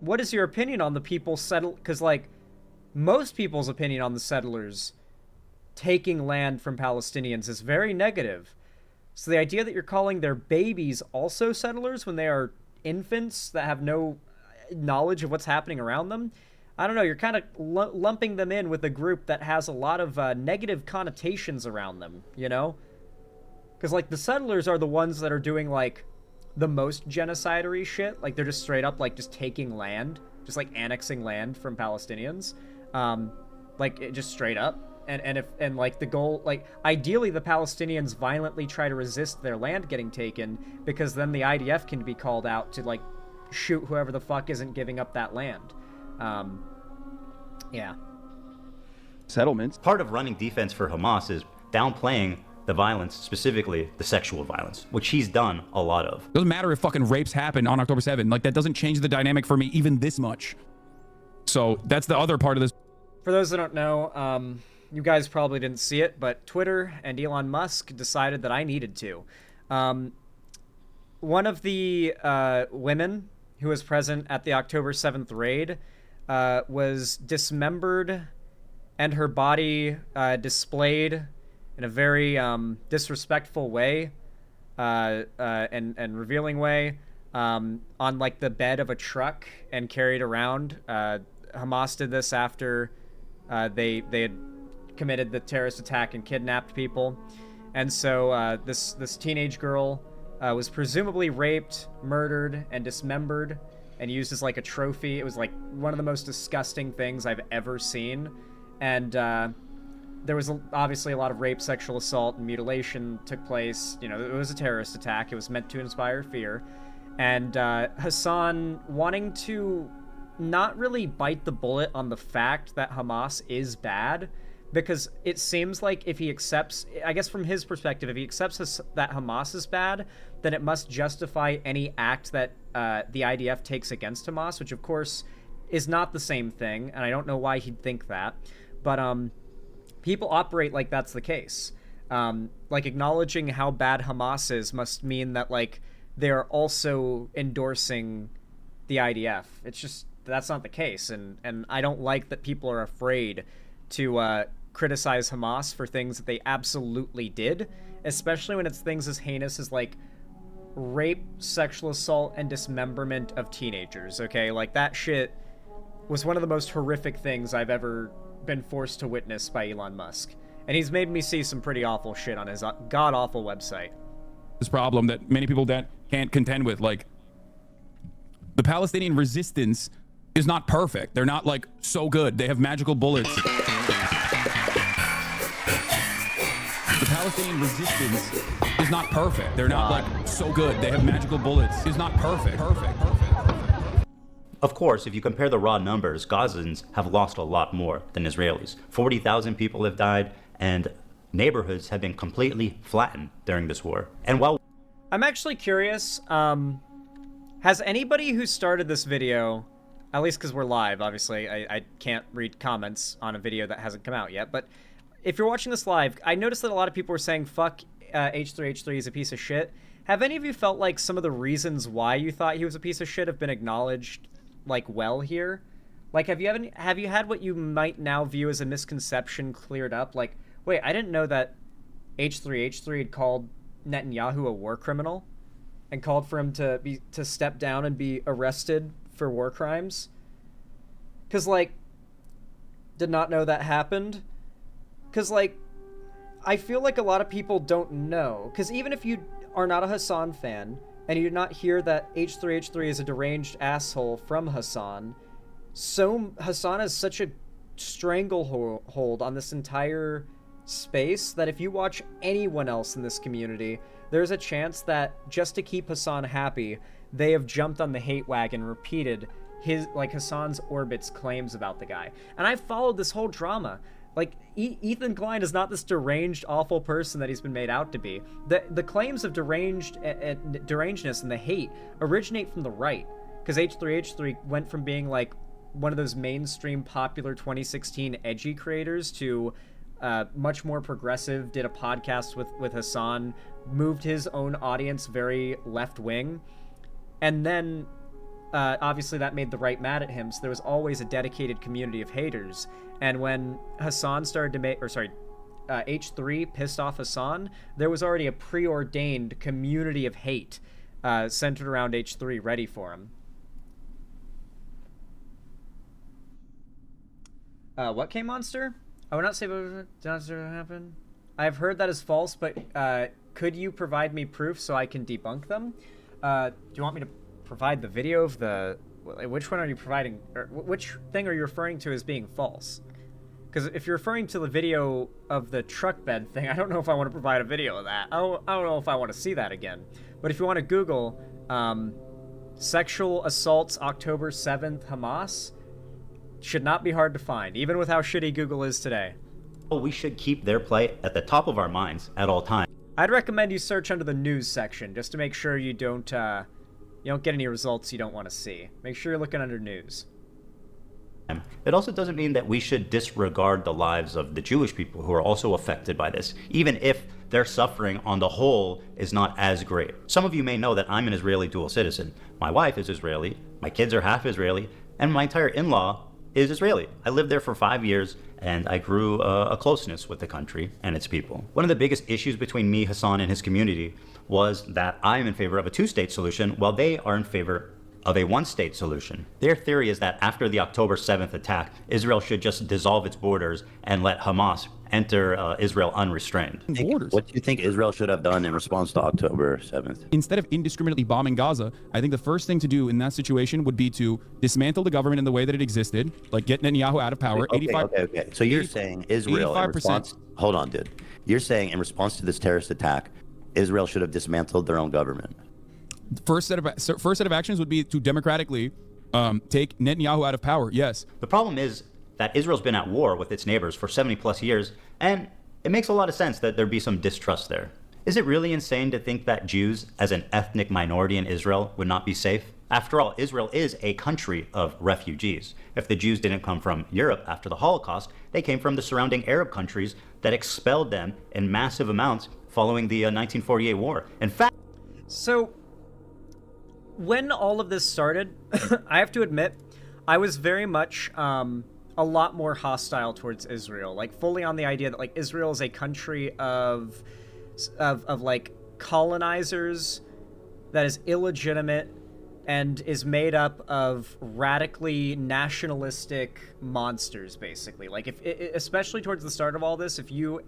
A: what is your opinion on the people settle? Because, like, most people's opinion on the settlers taking land from Palestinians is very negative. So the idea that you're calling their babies also settlers when they are infants that have no knowledge of what's happening around them, I don't know, you're kind of lumping them in with a group that has a lot of negative connotations around them, you know? Because, like, the settlers are the ones that are doing, like, the most genocidery shit. Like, they're just straight up, like, just taking land. Just, like, annexing land from Palestinians. Like, just straight up. And like, the goal... Like, ideally, the Palestinians violently try to resist their land getting taken, because then the IDF can be called out to, like, shoot whoever the fuck isn't giving up that land. Yeah.
E: Settlements.
C: Part of running defense for Hamas is downplaying the violence, specifically the sexual violence, which he's done a lot of.
F: Doesn't matter if fucking rapes happen on October 7th. Like, that doesn't change the dynamic for me even this much. So that's the other part of this.
A: For those that don't know, you guys probably didn't see it, but Twitter and Elon Musk decided that I needed to. One of the women who was present at the October 7th raid was dismembered and her body displayed in a very disrespectful way and revealing way on, like, the bed of a truck and carried around. Hamas did this after they had committed the terrorist attack and kidnapped people. And so this teenage girl was presumably raped, murdered, and dismembered and used as, like, a trophy. It was, like, one of the most disgusting things I've ever seen. And there was obviously a lot of rape, sexual assault, and mutilation took place. You know, it was a terrorist attack. It was meant to inspire fear. And Hasan, wanting to not really bite the bullet on the fact that Hamas is bad, because it seems like if he accepts, I guess from his perspective, if he accepts that Hamas is bad, then it must justify any act that the IDF takes against Hamas, which of course is not the same thing, and I don't know why he'd think that. But people operate like that's the case. Like, acknowledging how bad Hamas is must mean that, like, they're also endorsing the IDF. It's just, that's not the case. And I don't like that people are afraid to criticize Hamas for things that they absolutely did, especially when it's things as heinous as, like, rape, sexual assault, and dismemberment of teenagers, okay? Like, that shit was one of the most horrific things I've ever been forced to witness by Elon Musk. And he's made me see some pretty awful shit on his god-awful website.
F: This problem that many people that can't contend with, like, the Palestinian resistance is not perfect. They're not, like, so good. They have magical bullets. The Palestinian resistance is not perfect. They're not, like, so good. They have magical bullets. It's not perfect.
C: Of course, if you compare the raw numbers, Gazans have lost a lot more than Israelis. 40,000 people have died, and neighborhoods have been completely flattened during this war. And while
A: I'm actually curious, has anybody who started this video, at least because we're live, obviously, I can't read comments on a video that hasn't come out yet, but if you're watching this live, I noticed that a lot of people were saying, fuck, H3H3 is a piece of shit. Have any of you felt like some of the reasons why you thought he was a piece of shit have been acknowledged, like, well here? Like, have you had what you might now view as a misconception cleared up? Like, wait, I didn't know that H3H3 had called Netanyahu a war criminal and called for him to step down and be arrested for war crimes. Because, like, did not know that happened. Because, like, I feel like a lot of people don't know. Because even if you are not a Hasan fan, and you did not hear that H3H3 is a deranged asshole from Hasan, so Hasan has such a stranglehold on this entire space that if you watch anyone else in this community, there's a chance that just to keep Hasan happy, they have jumped on the hate wagon and repeated Hasan's orbit's claims about the guy. And I've followed this whole drama. Like, Ethan Klein is not this deranged, awful person that he's been made out to be. The claims of derangedness and the hate originate from the right, because H3H3 went from being, like, one of those mainstream popular 2016 edgy creators to much more progressive, did a podcast with Hasan, moved his own audience very left-wing, and then obviously that made the right mad at him, so there was always a dedicated community of haters. And when Hasan started to make, H3 pissed off Hasan, there was already a preordained community of hate centered around H3 ready for him. What K Monster? I would not say what happened. I've heard that is false, but could you provide me proof so I can debunk them? Do you want me to provide the video of the... Which one are you providing? Or which thing are you referring to as being false? Because if you're referring to the video of the truck bed thing, I don't know if I want to provide a video of that. I don't know if I want to see that again. But if you want to Google sexual assaults October 7th Hamas, should not be hard to find, even with how shitty Google is today.
C: We should keep their plight at the top of our minds at all times.
A: I'd recommend you search under the news section just to make sure you don't get any results you don't want to see. Make sure you're looking under news.
C: It also doesn't mean that we should disregard the lives of the Jewish people who are also affected by this, even if their suffering on the whole is not as great. Some of you may know that I'm an Israeli dual citizen. My wife is Israeli, my kids are half Israeli, and my entire in-law is Israeli. I lived there for 5 years, and I grew a closeness with the country and its people. One of the biggest issues between me, Hasan, and his community was that I am in favor of a two-state solution, while they are in favor of a one-state solution. Their theory is that after the October 7th attack, Israel should just dissolve its borders and let Hamas enter Israel unrestrained.
H: What do you think Israel should have done in response to October 7th?
F: Instead of indiscriminately bombing Gaza, I think the first thing to do in that situation would be to dismantle the government in the way that it existed, like get Netanyahu out of power.
H: Okay. So you're saying Israel in
F: 85%.
H: response... Hold on, dude. You're saying in response to this terrorist attack, Israel should have dismantled their own government.
F: First set of actions would be to democratically take Netanyahu out of power. Yes.
C: The problem is that Israel's been at war with its neighbors for 70 plus years, and it makes a lot of sense that there be some distrust there. Is it really insane to think that Jews, as an ethnic minority in Israel, would not be safe? After all, Israel is a country of refugees. If the Jews didn't come from Europe after the Holocaust, they came from the surrounding Arab countries that expelled them in massive amounts following the 1948 war. In fact...
A: So, when all of this started, I have to admit, I was very much a lot more hostile towards Israel, like fully on the idea that like Israel is a country of like colonizers that is illegitimate and is made up of radically nationalistic monsters, basically. Like if especially towards the start of all this, if you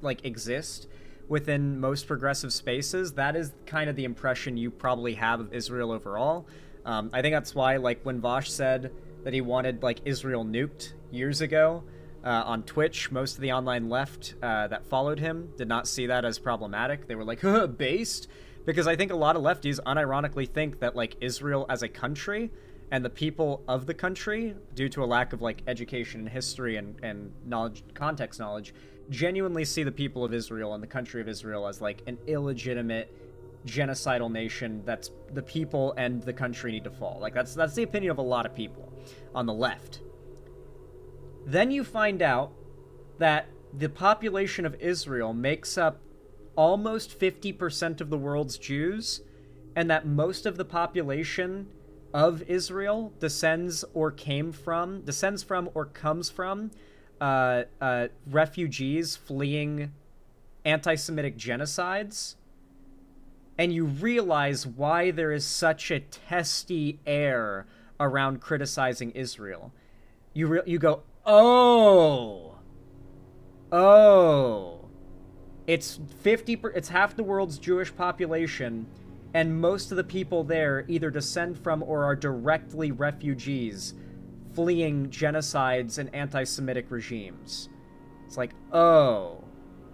A: like exist within most progressive spaces, that is kind of the impression you probably have of Israel overall. I think that's why, like, when Vosh said that he wanted, like, Israel nuked years ago on Twitch, most of the online left that followed him did not see that as problematic. They were like, based? Because I think a lot of lefties unironically think that, like, Israel as a country and the people of the country, due to a lack of, like, education and history and knowledge, context knowledge, genuinely see the people of Israel and the country of Israel as like an illegitimate genocidal nation that's the people and the country need to fall. Like that's the opinion of a lot of people on the left. Then you find out that the population of Israel makes up almost 50% of the world's Jews, and that most of the population of Israel descends from or comes from refugees fleeing anti-Semitic genocides, and you realize why there is such a testy air around criticizing Israel. You go, oh, it's half the world's Jewish population, and most of the people there either descend from or are directly refugees fleeing genocides and anti-Semitic regimes. It's like, oh,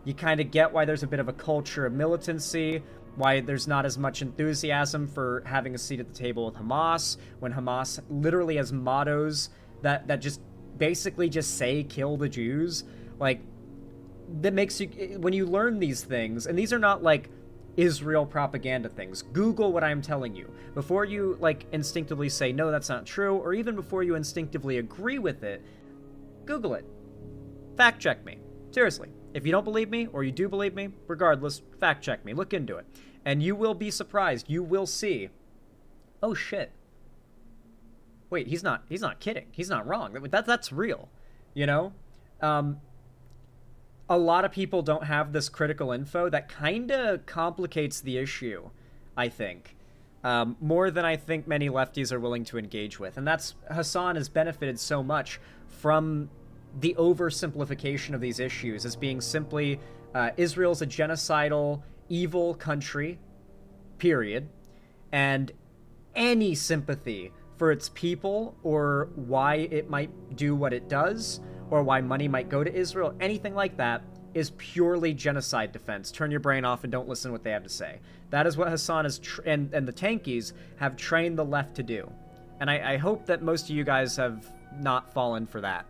A: you kind of get why there's a bit of a culture of militancy, why there's not as much enthusiasm for having a seat at the table with Hamas, when Hamas literally has mottos that just basically just say kill the Jews. Like, that makes you, when you learn these things, and these are not like Israel propaganda things. Google what I'm telling you before you like instinctively say no, that's not true, or even before you instinctively agree with it. Google it. Fact check me. Seriously. If you don't believe me, or you do believe me, regardless, fact check me. Look into it. And you will be surprised. You will see, oh shit. Wait, he's not kidding. He's not wrong. That's real. You know? A lot of people don't have this critical info that kind of complicates the issue, I think, more than I think many lefties are willing to engage with. And that's, Hasan has benefited so much from the oversimplification of these issues as being simply Israel's a genocidal, evil country, period, and any sympathy for its people or why it might do what it does or why money might go to Israel, anything like that, is purely genocide defense. Turn your brain off and don't listen to what they have to say. That is what Hasan is and the tankies have trained the left to do. And I hope that most of you guys have not fallen for that.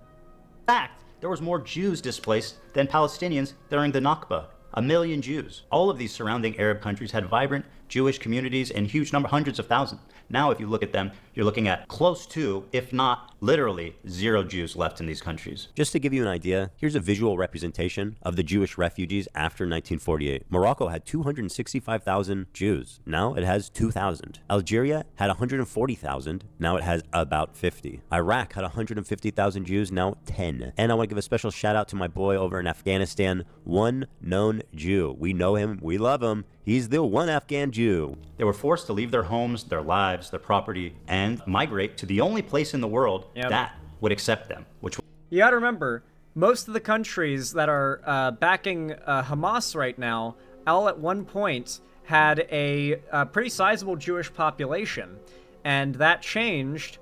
C: Fact, there was more Jews displaced than Palestinians during the Nakba. 1 million Jews. All of these surrounding Arab countries had vibrant Jewish communities in huge number, hundreds of thousands. Now, if you look at them, you're looking at close to, if not literally, 0 Jews left in these countries.
K: Just to give you an idea, here's a visual representation of the Jewish refugees after 1948. Morocco had 265,000 Jews. Now it has 2,000. Algeria had 140,000. Now it has about 50. Iraq had 150,000 Jews. Now 10. And I want to give a special shout out to my boy over in Afghanistan, one known Jew. We know him. We love him. He's the one Afghan Jew.
C: They were forced to leave their homes, their lives, their property, and migrate to the only place in the world that would accept them, which...
A: You gotta remember, most of the countries that are backing Hamas right now, all at one point had a pretty sizable Jewish population, and that changed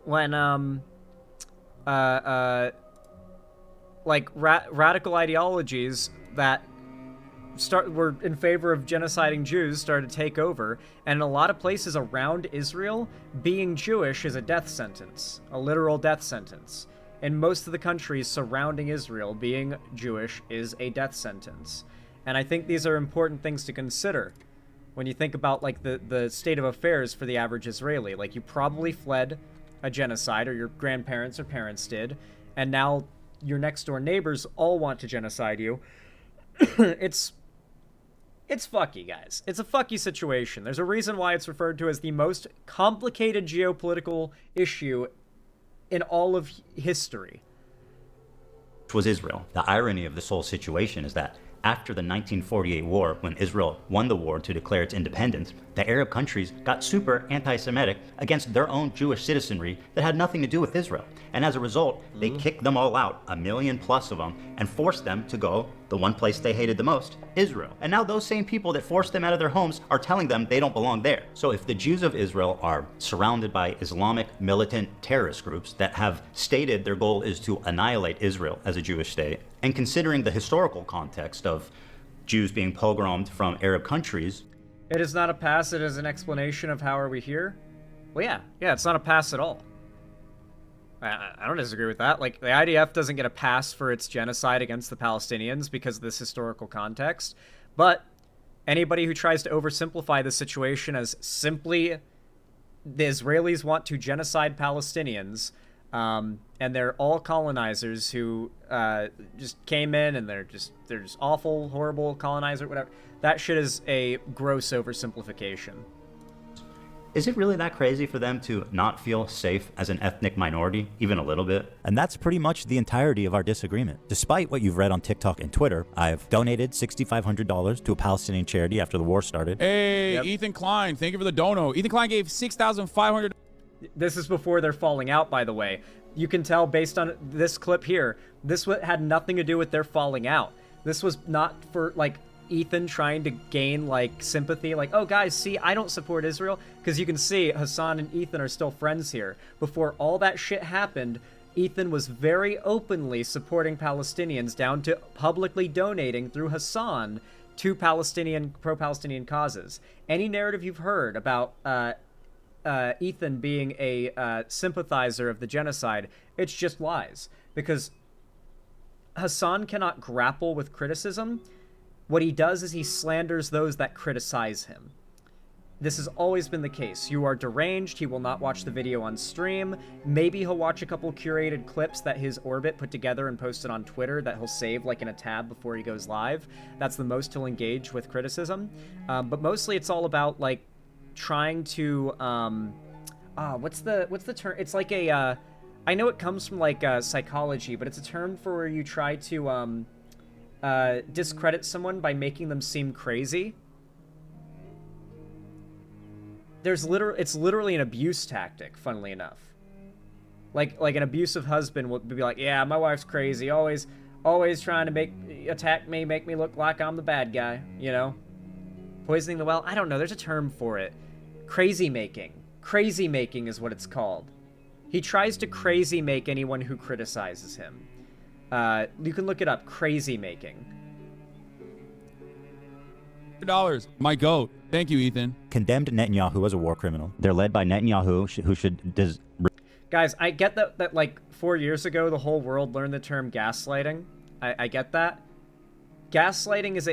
A: when radical ideologies that were in favor of genociding Jews started to take over, and in a lot of places around Israel, being Jewish is a death sentence, a literal death sentence. In most of the countries surrounding Israel, being Jewish is a death sentence. And I think these are important things to consider when you think about like the state of affairs for the average Israeli. Like, you probably fled a genocide, or your grandparents or parents did, and now your next door neighbors all want to genocide you. It's fucky, guys. It's a fucky situation. There's a reason why it's referred to as the most complicated geopolitical issue in all of history.
C: Which was Israel. The irony of this whole situation is that after the 1948 war, when Israel won the war to declare its independence, the Arab countries got super anti-Semitic against their own Jewish citizenry that had nothing to do with Israel. And as a result, they kicked them all out, 1 million plus of them, and forced them to go the one place they hated the most, Israel. And now those same people that forced them out of their homes are telling them they don't belong there. So if the Jews of Israel are surrounded by Islamic militant terrorist groups that have stated their goal is to annihilate Israel as a Jewish state, and considering the historical context of Jews being pogromed from Arab countries...
A: It is not a pass, it is an explanation of how are we here? Well, yeah, it's not a pass at all. I don't disagree with that. Like, the IDF doesn't get a pass for its genocide against the Palestinians because of this historical context, but anybody who tries to oversimplify the situation as simply the Israelis want to genocide Palestinians, and they're all colonizers who just came in and they're just awful, horrible colonizer, whatever. That shit is a gross oversimplification.
C: Is it really that crazy for them to not feel safe as an ethnic minority, even a little bit?
B: And that's pretty much the entirety of our disagreement. Despite what you've read on TikTok and Twitter, I've donated $6,500 to a Palestinian charity after the war started.
F: Hey, Ethan Klein, thank you for the dono. Ethan Klein gave $6,500.
A: This is before they're falling out, by the way. You can tell based on this clip here, this had nothing to do with their falling out. This was not for, like, Ethan trying to gain, like, sympathy, like, oh, guys, see, I don't support Israel, because you can see Hasan and Ethan are still friends here. Before all that shit happened, Ethan was very openly supporting Palestinians, down to publicly donating through Hasan to pro-Palestinian causes. Any narrative you've heard about Ethan being a sympathizer of the genocide, it's just lies, because Hasan cannot grapple with criticism. What he does is he slanders those that criticize him. This has always been the case. You are deranged, he will not watch the video on stream. Maybe he'll watch a couple curated clips that his Orbit put together and posted on Twitter that he'll save like in a tab before he goes live. That's the most he'll engage with criticism. But mostly it's all about like trying to, what's the term? It's like a, I know it comes from like psychology, but it's a term for where you try to, discredit someone by making them seem crazy. It's literally an abuse tactic, funnily enough. Like an abusive husband would be like, yeah, my wife's crazy, always trying to attack me, make me look like I'm the bad guy, you know? Poisoning the well? I don't know, there's a term for it. Crazy making. Crazy making is what it's called. He tries to crazy make anyone who criticizes him. You can look it up, crazy making.
F: $100. My goat. Thank you, Ethan.
G: Condemned Netanyahu as a war criminal.
B: They're led by Netanyahu, who should
A: Guys, I get that like 4 years ago, the whole world learned the term gaslighting. I get that. Gaslighting is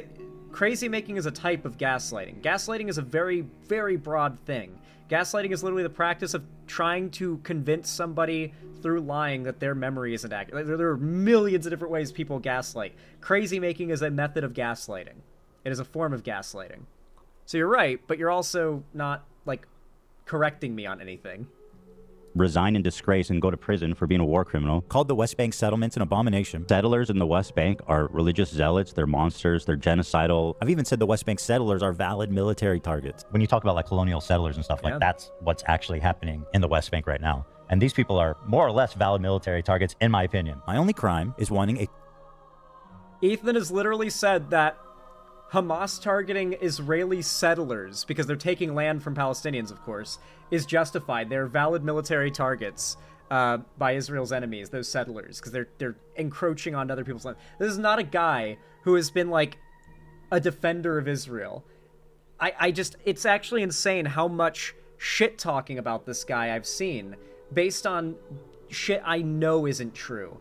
A: crazy making is a type of gaslighting. Gaslighting is a very, very broad thing. Gaslighting is literally the practice of trying to convince somebody through lying that their memory isn't accurate. There are millions of different ways people gaslight. Crazy making is a method of gaslighting. It is a form of gaslighting. So you're right, but you're also not, like, correcting me on anything.
B: resign in disgrace and go to prison for being a war criminal.
G: Called the West Bank settlements an abomination.
B: Settlers in the West Bank are religious zealots, they're monsters, they're genocidal.
G: I've even said the West Bank settlers are valid military targets.
B: When you talk about like colonial settlers and stuff, like that's what's actually happening in the West Bank right now. And these people are more or less valid military targets, in my opinion.
G: My only crime is wanting a...
A: Ethan has literally said that Hamas targeting Israeli settlers, because they're taking land from Palestinians, of course, is justified. They're valid military targets by Israel's enemies, those settlers, because they're encroaching on other people's land. This is not a guy who has been, like, a defender of Israel. I just... It's actually insane how much shit-talking about this guy I've seen, based on shit I know isn't true.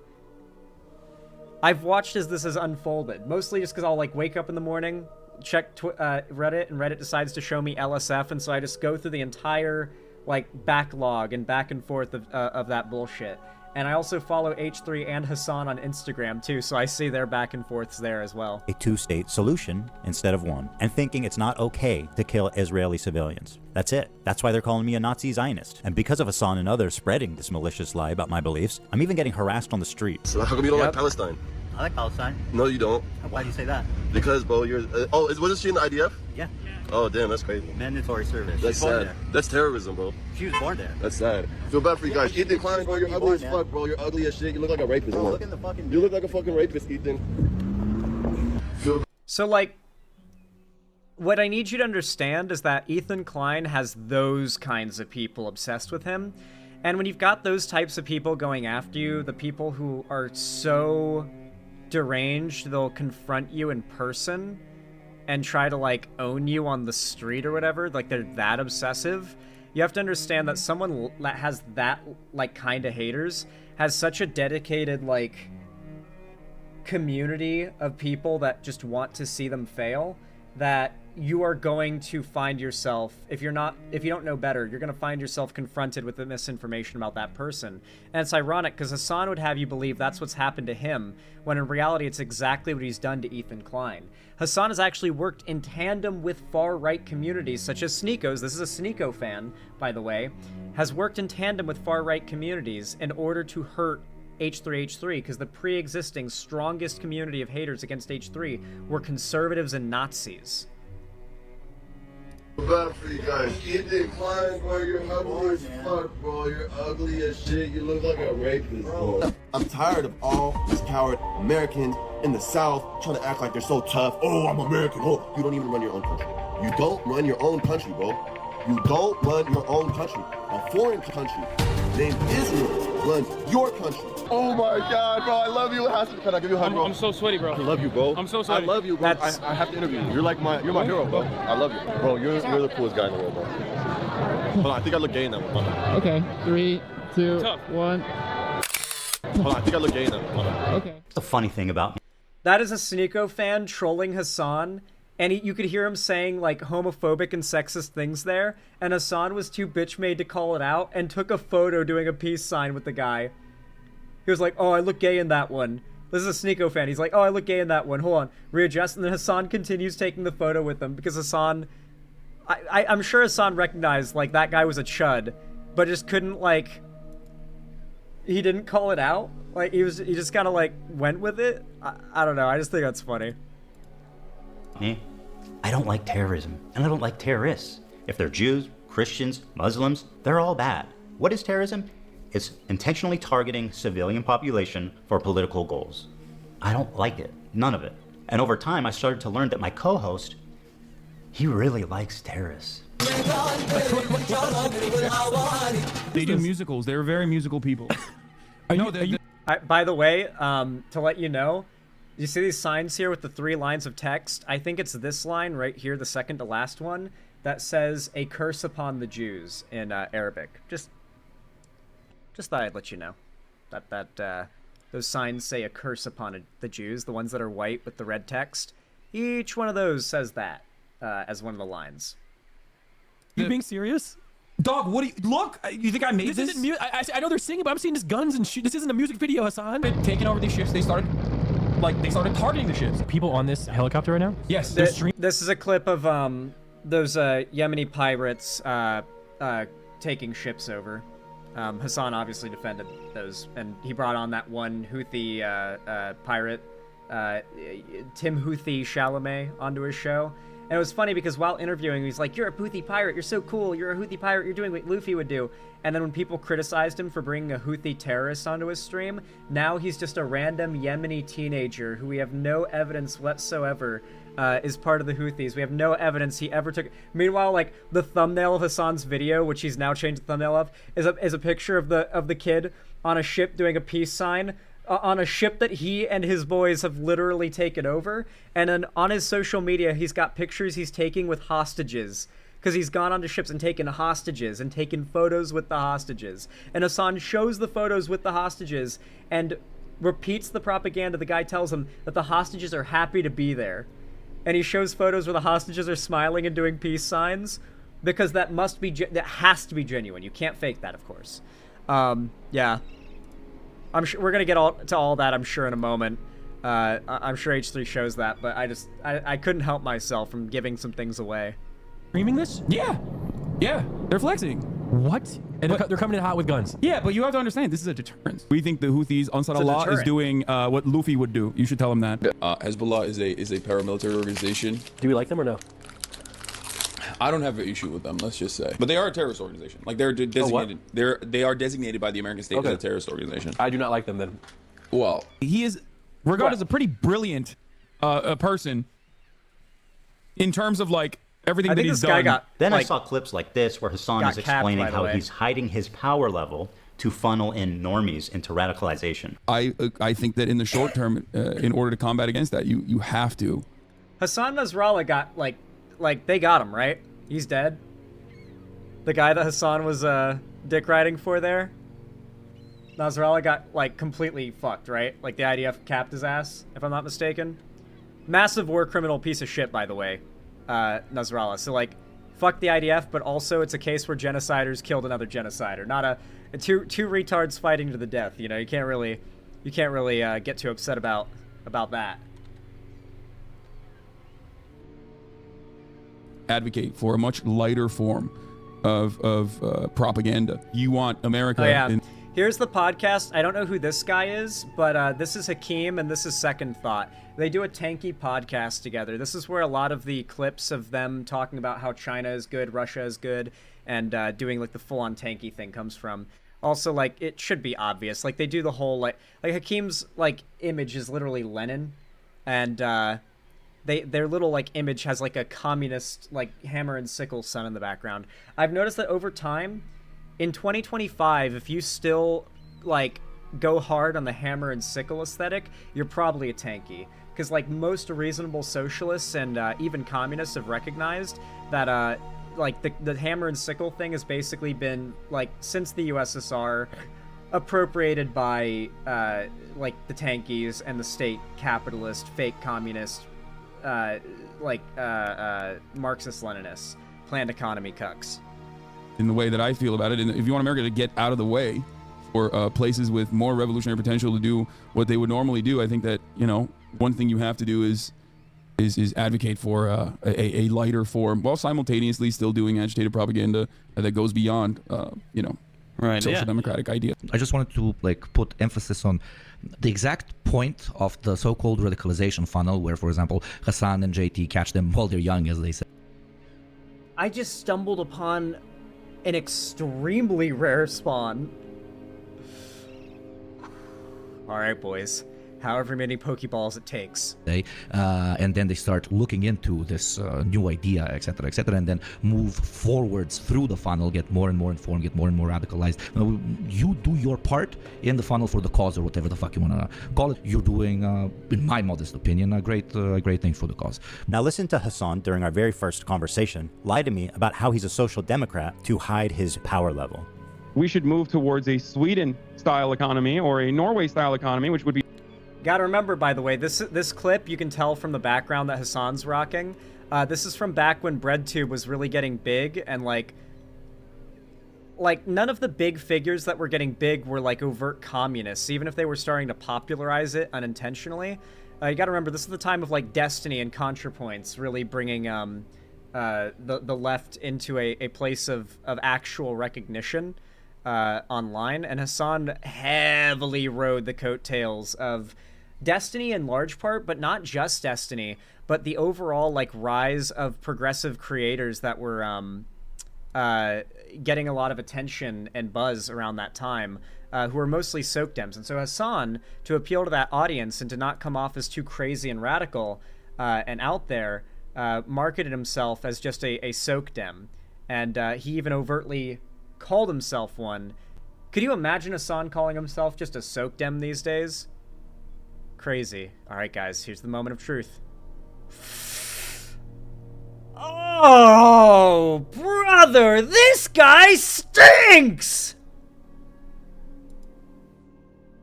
A: I've watched as this has unfolded, mostly just because I'll, like, wake up in the morning, check Reddit, and Reddit decides to show me LSF, and so I just go through the entire, like, backlog and back and forth of that bullshit. And I also follow H3 and Hasan on Instagram, too, so I see their back and forths there as well.
G: A two-state solution instead of one, and thinking it's not okay to kill Israeli civilians. That's it. That's why they're calling me a Nazi Zionist. And because of Hasan and others spreading this malicious lie about my beliefs, I'm even getting harassed on the street.
L: So how come you don't like Palestine?
B: I like Palestine.
L: No, you don't.
B: Why do you say that?
L: Because, bro, you're... wasn't she in the IDF?
B: Yeah.
L: Oh, damn, that's crazy.
B: Mandatory service.
L: That's sad. That's terrorism, bro.
B: She was born there.
L: That's sad. Feel bad for you guys. Ethan Klein, bro, you're ugly as fuck, bro. You're ugly as shit. You look like a rapist, bro.
B: Look in the fucking...
L: You look like a fucking rapist, Ethan.
A: So, like, what I need you to understand is that Ethan Klein has those kinds of people obsessed with him. And when you've got those types of people going after you, the people who are so deranged, they'll confront you in person and try to, like, own you on the street or whatever, like, they're that obsessive. You have to understand that someone that has that, like, kind of haters has such a dedicated, like, community of people that just want to see them fail, that you are going to find yourself, if you don't know better, you're going to find yourself confronted with the misinformation about that person. And it's ironic because Hasan would have you believe that's what's happened to him, when in reality it's exactly what he's done to Ethan Klein. Hasan has actually worked in tandem with far-right communities such as Sneeko's, this is a Sneeko fan, by the way, has worked in tandem with far-right communities in order to hurt H3H3, because the pre-existing strongest community of haters against H3 were conservatives and Nazis.
L: Bad for you guys. Ethan Klein, bro, you're ugly as fuck, bro. You're ugly as shit. You look like a rapist, bro. I'm tired of all these coward Americans in the South trying to act like they're so tough. Oh, I'm American. Oh, you don't even run your own country. You don't run your own country, bro. You don't run your own country. A foreign country named Israel runs your country. Oh my God, bro, I love you, Hasan. Can I give you a hug, bro?
E: I'm so sweaty, bro.
L: I love you, bro.
E: I'm so sweaty.
L: I love you, bro. I have to interview you. You're my hero, bro. I love you, bro. You're the coolest guy in the world, bro. Hold on, I think I look gay in that one.
M: Okay, 3, 2, 1.
L: Hold on, I think I look gay in that one.
M: Okay.
B: The funny thing about me.
A: That is a Sneeko fan trolling Hasan, and you could hear him saying, like, homophobic and sexist things there, and Hasan was too bitch-made to call it out, and took a photo doing a peace sign with the guy. He was like, oh, I look gay in that one. This is a Sneeko fan. He's like, oh, I look gay in that one. Hold on. Readjust. And then Hasan continues taking the photo with him, because Hasan... I'm sure Hasan recognized, like, that guy was a chud, but just couldn't, like... He didn't call it out. Like, he just kind of, like, went with it. I don't know. I just think that's funny.
B: I don't like terrorism, and I don't like terrorists. If they're Jews, Christians, Muslims, they're all bad. What is terrorism?
C: It's intentionally targeting civilian population for political goals. I don't like it. None of it. And over time, I started to learn that my co-host, he really likes terrorists.
F: They do musicals. They're very musical people. I know that.
A: By the way, to let you know, you see these signs here with the 3 lines of text? I think it's this line right here, the second to last one, that says "a curse upon the Jews" in Arabic. Just thought I'd let you know that those signs say "a curse upon the Jews," the ones that are white with the red text. Each one of those says that as one of the lines.
N: You being serious?
F: Dog, what do you look? You think I made this?
N: Isn't I know they're singing, but I'm seeing just guns and shit. This isn't a music video, Hasan.
F: Taking over these ships, they started targeting the ships.
N: People on this helicopter right now?
F: Yes.
A: This is a clip of those Yemeni pirates taking ships over. Hasan obviously defended those, and he brought on that one Houthi pirate, Tim Houthi Chalamet, onto his show. And it was funny because while interviewing, he's like, "You're a Houthi pirate. You're so cool. You're a Houthi pirate. You're doing what Luffy would do." And then when people criticized him for bringing a Houthi terrorist onto his stream, now he's just a random Yemeni teenager who we have no evidence whatsoever is part of the Houthis. We have no evidence he ever took. Meanwhile, like the thumbnail of Hasan's video, which he's now changed the thumbnail of, is a picture of the kid on a ship doing a peace sign. On a ship that he and his boys have literally taken over. And then on his social media, he's got pictures he's taking with hostages. Because he's gone onto ships and taken hostages and taken photos with the hostages. And Hasan shows the photos with the hostages and repeats the propaganda. The guy tells him that the hostages are happy to be there. And he shows photos where the hostages are smiling and doing peace signs. Because that has to be genuine. You can't fake that, of course. Yeah. I'm sure we're gonna get to all that, I'm sure, in a moment. I'm sure H3 shows that, but I couldn't help myself from giving some things away.
N: Streaming this?
F: Yeah, they're flexing.
N: What? And they're coming in hot with guns.
F: Yeah, but you have to understand, this is a deterrence. We think the Houthis, Ansar Allah, is doing what Luffy would do. You should tell him that.
O: Hezbollah is a paramilitary organization.
N: Do we like them or no?
O: I don't have an issue with them, let's just say. But they are a terrorist organization. Like they're designated. They are designated by the American state as a terrorist organization.
N: I do not like them then.
O: Well,
F: he is regarded as a pretty brilliant person in terms of like everything that he's done.
C: Then I saw clips like this where Hasan is explaining how he's hiding his power level to funnel in normies into radicalization.
F: I think that in the short term, in order to combat against that, you have to.
A: Hasan Nasrallah got like they got him, right? He's dead. The guy that Hasan was dick riding for there. Nasrallah got like completely fucked, right? Like the IDF capped his ass, if I'm not mistaken. Massive war criminal piece of shit, by the way, Nasrallah. So like, fuck the IDF, but also it's a case where genociders killed another genocider, not two retards fighting to the death. You know, you can't really get too upset about that.
F: Advocate for a much lighter form of propaganda. You want America.
A: Oh, yeah. Here's the podcast. I don't know who this guy is, but this is Hakeem and this is Second Thought. They do a tanky podcast together. This is where a lot of the clips of them talking about how China is good, Russia is good, and doing like the full-on tanky thing comes from. Also, like, it should be obvious. Like, they do the whole, like Hakeem's, like, image is literally Lenin, and their little like image has like a communist like hammer and sickle sun in the background. I've noticed that over time, in 2025, if you still like go hard on the hammer and sickle aesthetic, you're probably a tanky. Because like most reasonable socialists and even communists have recognized that like the hammer and sickle thing has basically been like since the USSR appropriated by like the tankies and the state capitalist fake communist Marxist-Leninists, planned economy cucks.
F: In the way that I feel about it, and if you want America to get out of the way for places with more revolutionary potential to do what they would normally do, I think that, you know, one thing you have to do is advocate for a lighter form while simultaneously still doing agitated propaganda that goes beyond, social democratic ideas.
P: I just wanted to like put emphasis on the exact point of the so-called radicalization funnel where, for example, Hasan and JT catch them while they're young, as they say.
A: I just stumbled upon an extremely rare spawn All right, boys. However many Pokeballs it takes.
P: And then they start looking into this new idea, etc., etc., and then move forwards through the funnel, get more and more informed, get more and more radicalized. You do your part in the funnel for the cause, or whatever the fuck you want to call it. You're doing, in my modest opinion, a great thing for the cause.
G: Now listen to Hasan during our very first conversation lie to me about how he's a social democrat to hide his power level.
E: We should move towards a Sweden-style economy or a Norway-style economy, which would be...
A: Gotta remember, by the way, this clip, you can tell from the background that Hasan's rocking. This is from back when BreadTube was really getting big, and like none of the big figures that were getting big were like overt communists, even if they were starting to popularize it unintentionally. You gotta remember, this is the time of like Destiny and ContraPoints really bringing the left into a place of actual recognition online, and Hasan heavily rode the coattails of Destiny in large part, but not just Destiny, but the overall like rise of progressive creators that were getting a lot of attention and buzz around that time, who were mostly soakdems. And so Hasan, to appeal to that audience and to not come off as too crazy and radical and out there, marketed himself as just a soakdem, and he even overtly called himself one. Could you imagine Hasan calling himself just a soakdem these days? Crazy. All right, guys, here's the moment of truth. Oh, brother, this guy stinks!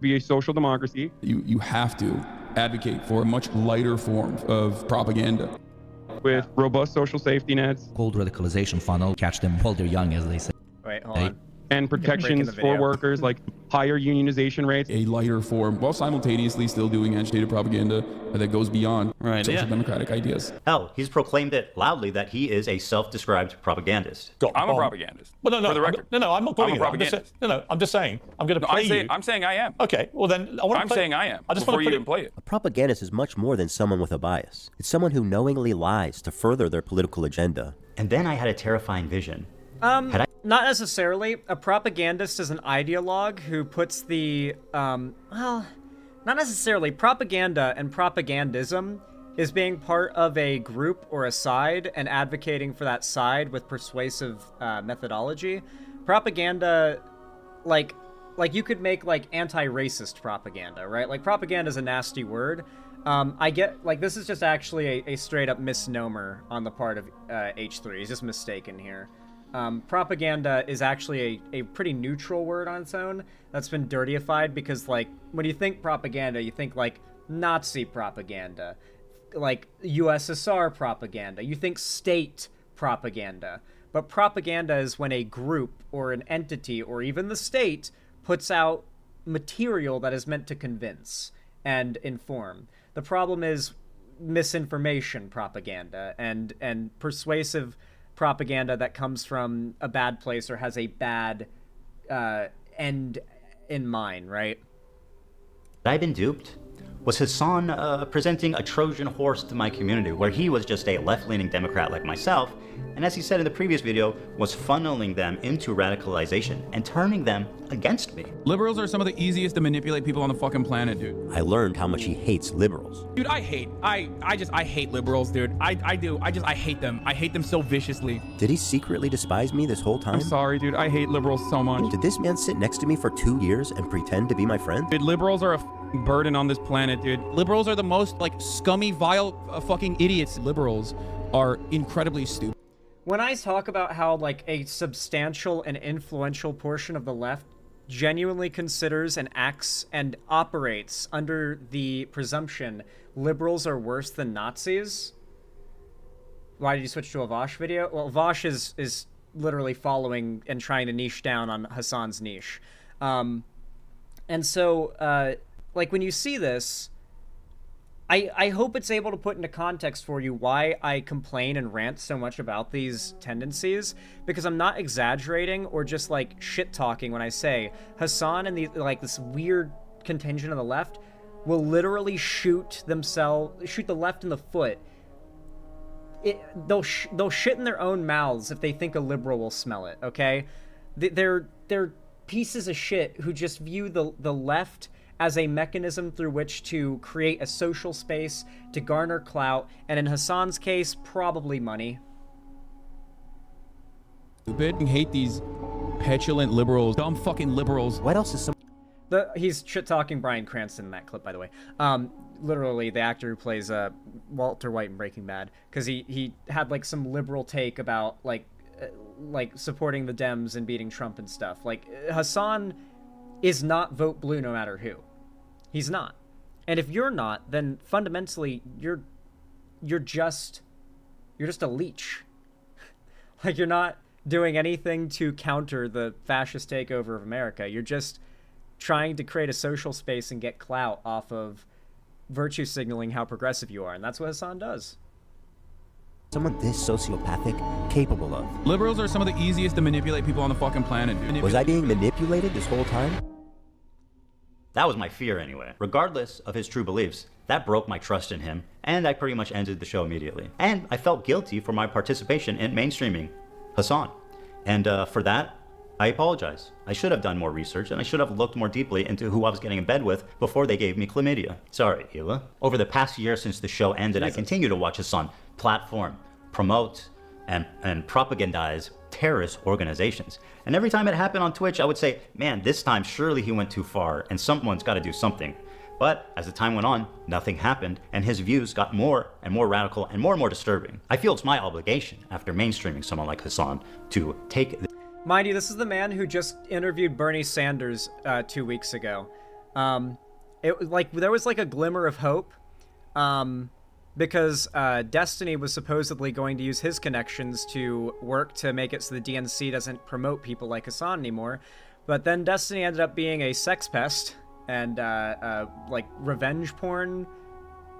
E: Be a social democracy.
F: You have to advocate for a much lighter form of propaganda. With robust social safety nets.
P: Cold radicalization funnel, catch them while they're young, as they say.
A: Wait, hold on.
E: And protections for workers, like higher unionization rates.
F: A lighter form, while simultaneously still doing agitated propaganda that goes beyond social democratic ideas.
C: Hell, he's proclaimed it loudly that he is a self-described propagandist.
Q: I'm a propagandist. Well, no, for the record. No, I'm not calling you that. I'm just saying, I'm going to play you.
O: I'm saying I am.
Q: Okay, well then,
O: I'm saying I am.
Q: I just
O: before
Q: want to
O: you even play it.
K: A propagandist is much more than someone with a bias. It's someone who knowingly lies to further their political agenda.
C: And then I had a terrifying vision.
A: Not necessarily. A propagandist is an ideologue who puts the, well, not necessarily. Propaganda and propagandism is being part of a group or a side and advocating for that side with persuasive methodology. Propaganda, like you could make like anti-racist propaganda, right? Like propaganda is a nasty word. I get, like, this is just actually a straight up misnomer on the part of H3. He's just mistaken here. Propaganda is actually a pretty neutral word on its own that's been dirtyified because, like, when you think propaganda, you think, like, Nazi propaganda, like, USSR propaganda, you think state propaganda. But propaganda is when a group or an entity or even the state puts out material that is meant to convince and inform. The problem is misinformation propaganda and persuasive propaganda that comes from a bad place or has a bad end in mind, right?
C: I've been duped. Was Hasan presenting a Trojan horse to my community, where he was just a left-leaning Democrat like myself, and as he said in the previous video, was funneling them into radicalization and turning them against me?
F: Liberals are some of the easiest to manipulate people on the fucking planet, dude.
K: I learned how much he hates liberals.
N: Dude, I hate liberals, dude. I hate them. I hate them so viciously.
K: Did he secretly despise me this whole time?
E: I'm sorry, dude. I hate liberals so much.
K: Did this man sit next to me for 2 years and pretend to be my friend?
E: Dude, liberals are a burden on this planet, dude.
N: Liberals are the most, like, scummy, vile fucking idiots. Liberals are incredibly stupid.
A: When I talk about how, like, a substantial and influential portion of the left genuinely considers and acts and operates under the presumption liberals are worse than Nazis. Why did you switch to a Vosh video? Well, Vosh is literally following and trying to niche down on Hasan's niche. And so, like, when you see this, I hope it's able to put into context for you why I complain and rant so much about these tendencies, because I'm not exaggerating or just, like, shit-talking when I say Hasan and this weird contingent of the left will literally shoot the left in the foot. They'll shit in their own mouths if they think a liberal will smell it, okay? They're pieces of shit who just view the left as a mechanism through which to create a social space, to garner clout, and in Hasan's case, probably money.
F: Stupid. I hate these petulant liberals, dumb fucking liberals.
G: What else is some?
A: He's shit-talking Bryan Cranston in that clip, by the way. Literally, the actor who plays Walter White in Breaking Bad, because he had like some liberal take about like supporting the Dems and beating Trump and stuff. Like, Hasan is not vote blue no matter who. He's not. And if you're not, then fundamentally you're just a leech. Like, you're not doing anything to counter the fascist takeover of America. You're just trying to create a social space and get clout off of virtue signaling how progressive you are, and that's what Hasan does.
G: Someone this sociopathic capable of?
F: Liberals are some of the easiest to manipulate people on the fucking planet, dude.
G: Was I being manipulated this whole time?
C: That was my fear anyway. Regardless of his true beliefs, that broke my trust in him, and I pretty much ended the show immediately. And I felt guilty for my participation in mainstreaming Hasan. And for that, I apologize. I should have done more research, and I should have looked more deeply into who I was getting in bed with before they gave me chlamydia. Sorry, Hila. Over the past year since the show ended, I continue to watch Hasan platform, promote, and propagandize terrorist organizations. And every time it happened on Twitch, I would say, man, this time surely he went too far, and someone's got to do something. But as the time went on, nothing happened, and his views got more and more radical and more disturbing. I feel it's my obligation, after mainstreaming someone like Hasan, to take...
A: Mind you, this is the man who just interviewed Bernie Sanders 2 weeks ago. It was like, there was like a glimmer of hope, because Destiny was supposedly going to use his connections to work to make it so the DNC doesn't promote people like Hasan anymore. But then Destiny ended up being a sex pest and like revenge porn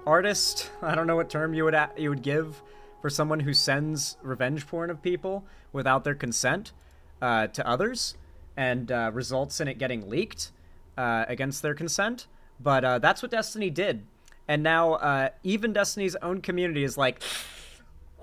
A: artist. I don't know what term you would give for someone who sends revenge porn of people without their consent to others, and results in it getting leaked against their consent. But that's what Destiny did. And now even Destiny's own community is like,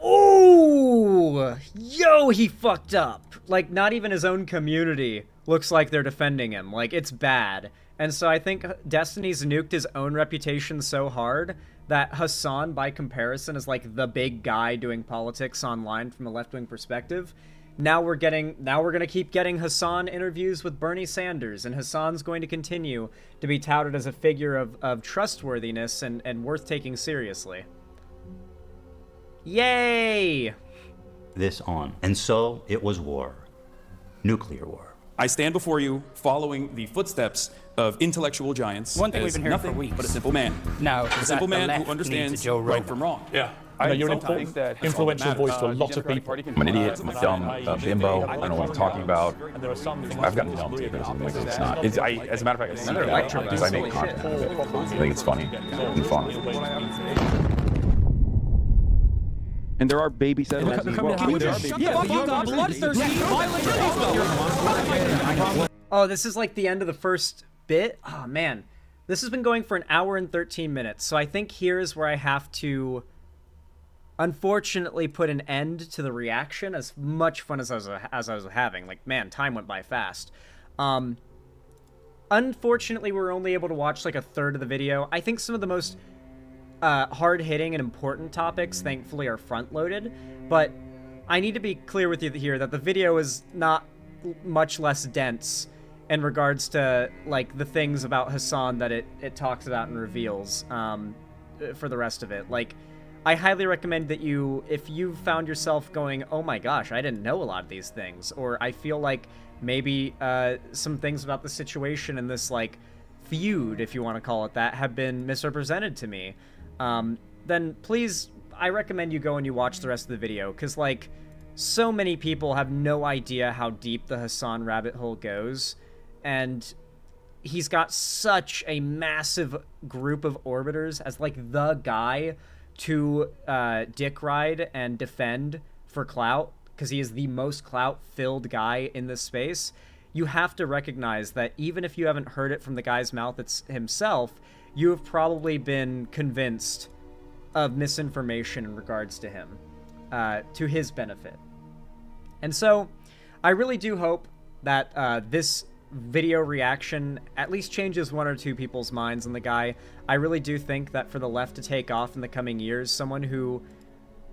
A: oh, yo, he fucked up. Like, not even his own community looks like they're defending him. Like, it's bad. And so I think Destiny's nuked his own reputation so hard that Hasan, by comparison, is like the big guy doing politics online from a left-wing perspective. Now we're gonna keep getting Hasan interviews with Bernie Sanders, and Hasan's going to continue to be touted as a figure of trustworthiness and worth taking seriously. Yay!
C: This on. And so it was war. Nuclear war.
O: I stand before you following the footsteps of intellectual giants.
R: One thing we've
O: as
R: been hearing
O: nothing
R: for weeks.
O: but a simple man.
R: Now,
O: a simple man who understands right from wrong.
Q: Yeah. You're an important, influential voice to a lot of people.
S: I'm an idiot. I'm a dumb bimbo. I don't know what I'm talking about.
Q: And there are some things
S: I've gotten dumb too. It's not. As a matter of fact, I see it because I make content of it. I think it's funny and fun.
E: And there are baby settlers as well.
N: Can you just shut the fuck up, bloodthirsty, violent?
A: Oh, this is like the end of the first bit? Oh, man. This has been going for an hour and 13 minutes, so I think here is where I have to unfortunately put an end to the reaction. As much fun as I was having. Like, man, time went by fast. Unfortunately, we were only able to watch like a third of the video. I think some of the most hard-hitting and important topics, thankfully, are front-loaded, but I need to be clear with you here that the video is not much less dense in regards to like the things about Hasan that it talks about and reveals for the rest of it. Like, I highly recommend that if you found yourself going, oh my gosh, I didn't know a lot of these things, or I feel like maybe some things about the situation and this like feud, if you want to call it that, have been misrepresented to me, then please, I recommend you go and you watch the rest of the video, because like so many people have no idea how deep the Hasan rabbit hole goes, and he's got such a massive group of orbiters as like the guy to dick ride and defend for clout, because he is the most clout-filled guy in this space. You have to recognize that even if you haven't heard it from the guy's mouth himself, you have probably been convinced of misinformation in regards to him, to his benefit. And so, I really do hope that this video reaction at least changes one or two people's minds on the guy. I really do think that for the left to take off in the coming years, someone who...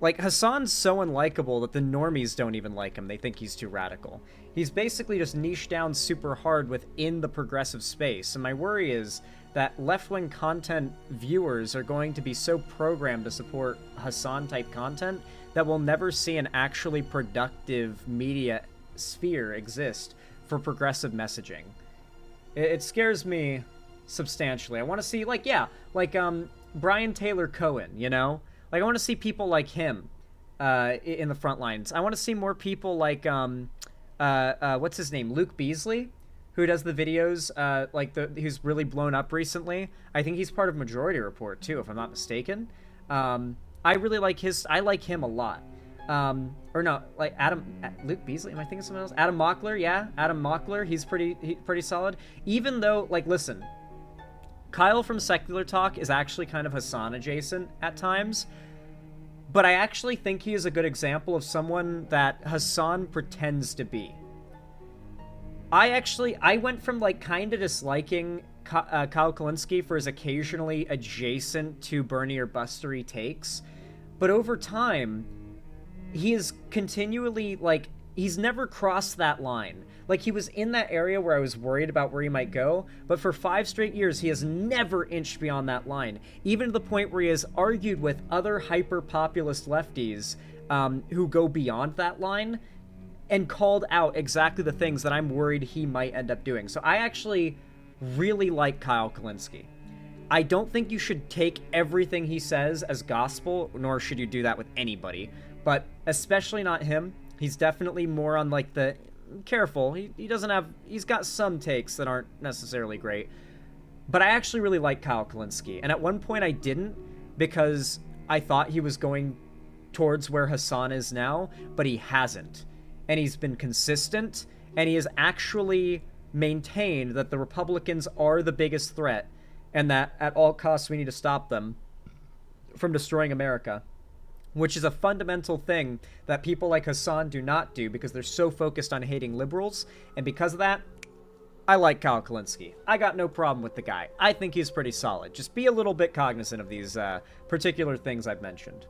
A: Like, Hasan's so unlikable that the normies don't even like him. They think he's too radical. He's basically just niched down super hard within the progressive space. And my worry is that left-wing content viewers are going to be so programmed to support Hasan-type content that we'll never see an actually productive media sphere exist for progressive messaging. It scares me substantially. I want to see, like, Brian Taylor Cohen, you know? Like, I want to see people like him in the front lines. I want to see more people like, what's his name? Luke Beasley, who does the videos, who's really blown up recently. I think he's part of Majority Report, too, if I'm not mistaken. I really like I like him a lot. Or no, like Luke Beasley, am I thinking of someone else? Adam Mockler, yeah, Adam Mockler, he's pretty solid. Even though, like, listen, Kyle from Secular Talk is actually kind of Hasan adjacent at times, but I actually think he is a good example of someone that Hasan pretends to be. I went from, like, kind of disliking Kyle Kalinske for his occasionally adjacent to Bernie or Bustery takes, but over time, he is continually, like, he's never crossed that line. Like, he was in that area where I was worried about where he might go, but for 5 straight years, he has never inched beyond that line, even to the point where he has argued with other hyper-populist lefties who go beyond that line and called out exactly the things that I'm worried he might end up doing. So I actually really like Kyle Kalinske. I don't think you should take everything he says as gospel, nor should you do that with anybody, but especially not him. He's definitely more on, like, the... Careful, he doesn't have... He's got some takes that aren't necessarily great. But I actually really like Kyle Kalinske. And at one point I didn't, because I thought he was going towards where Hasan is now, but he hasn't. And he's been consistent, and he has actually maintained that the Republicans are the biggest threat, and that at all costs we need to stop them from destroying America. Which is a fundamental thing that people like Hasan do not do because they're so focused on hating liberals. And because of that, I like Kyle Kalinske. I got no problem with the guy. I think he's pretty solid. Just be a little bit cognizant of these particular things I've mentioned.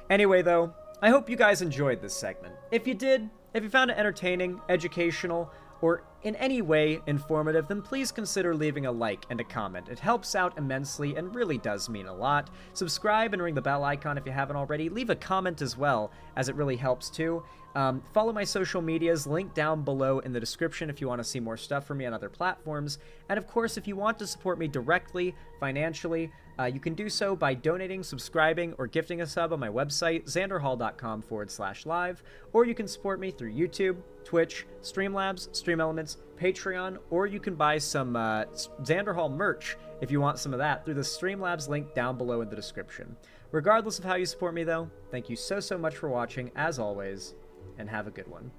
A: Anyway, though, I hope you guys enjoyed this segment. If you did, if you found it entertaining, educational, or in any way informative, then please consider leaving a like and a comment. It helps out immensely and really does mean a lot. Subscribe and ring the bell icon if you haven't already. Leave a comment as well, as it really helps too. Follow my social medias, linked down below in the description if you want to see more stuff from me on other platforms. And of course, if you want to support me directly, financially, you can do so by donating, subscribing, or gifting a sub on my website, xanderhall.com/live, or you can support me through YouTube, Twitch, Streamlabs, StreamElements, Patreon, or you can buy some Xander Hall merch if you want some of that through the Streamlabs link down below in the description. Regardless of how you support me, though, thank you so much for watching, as always, and have a good one.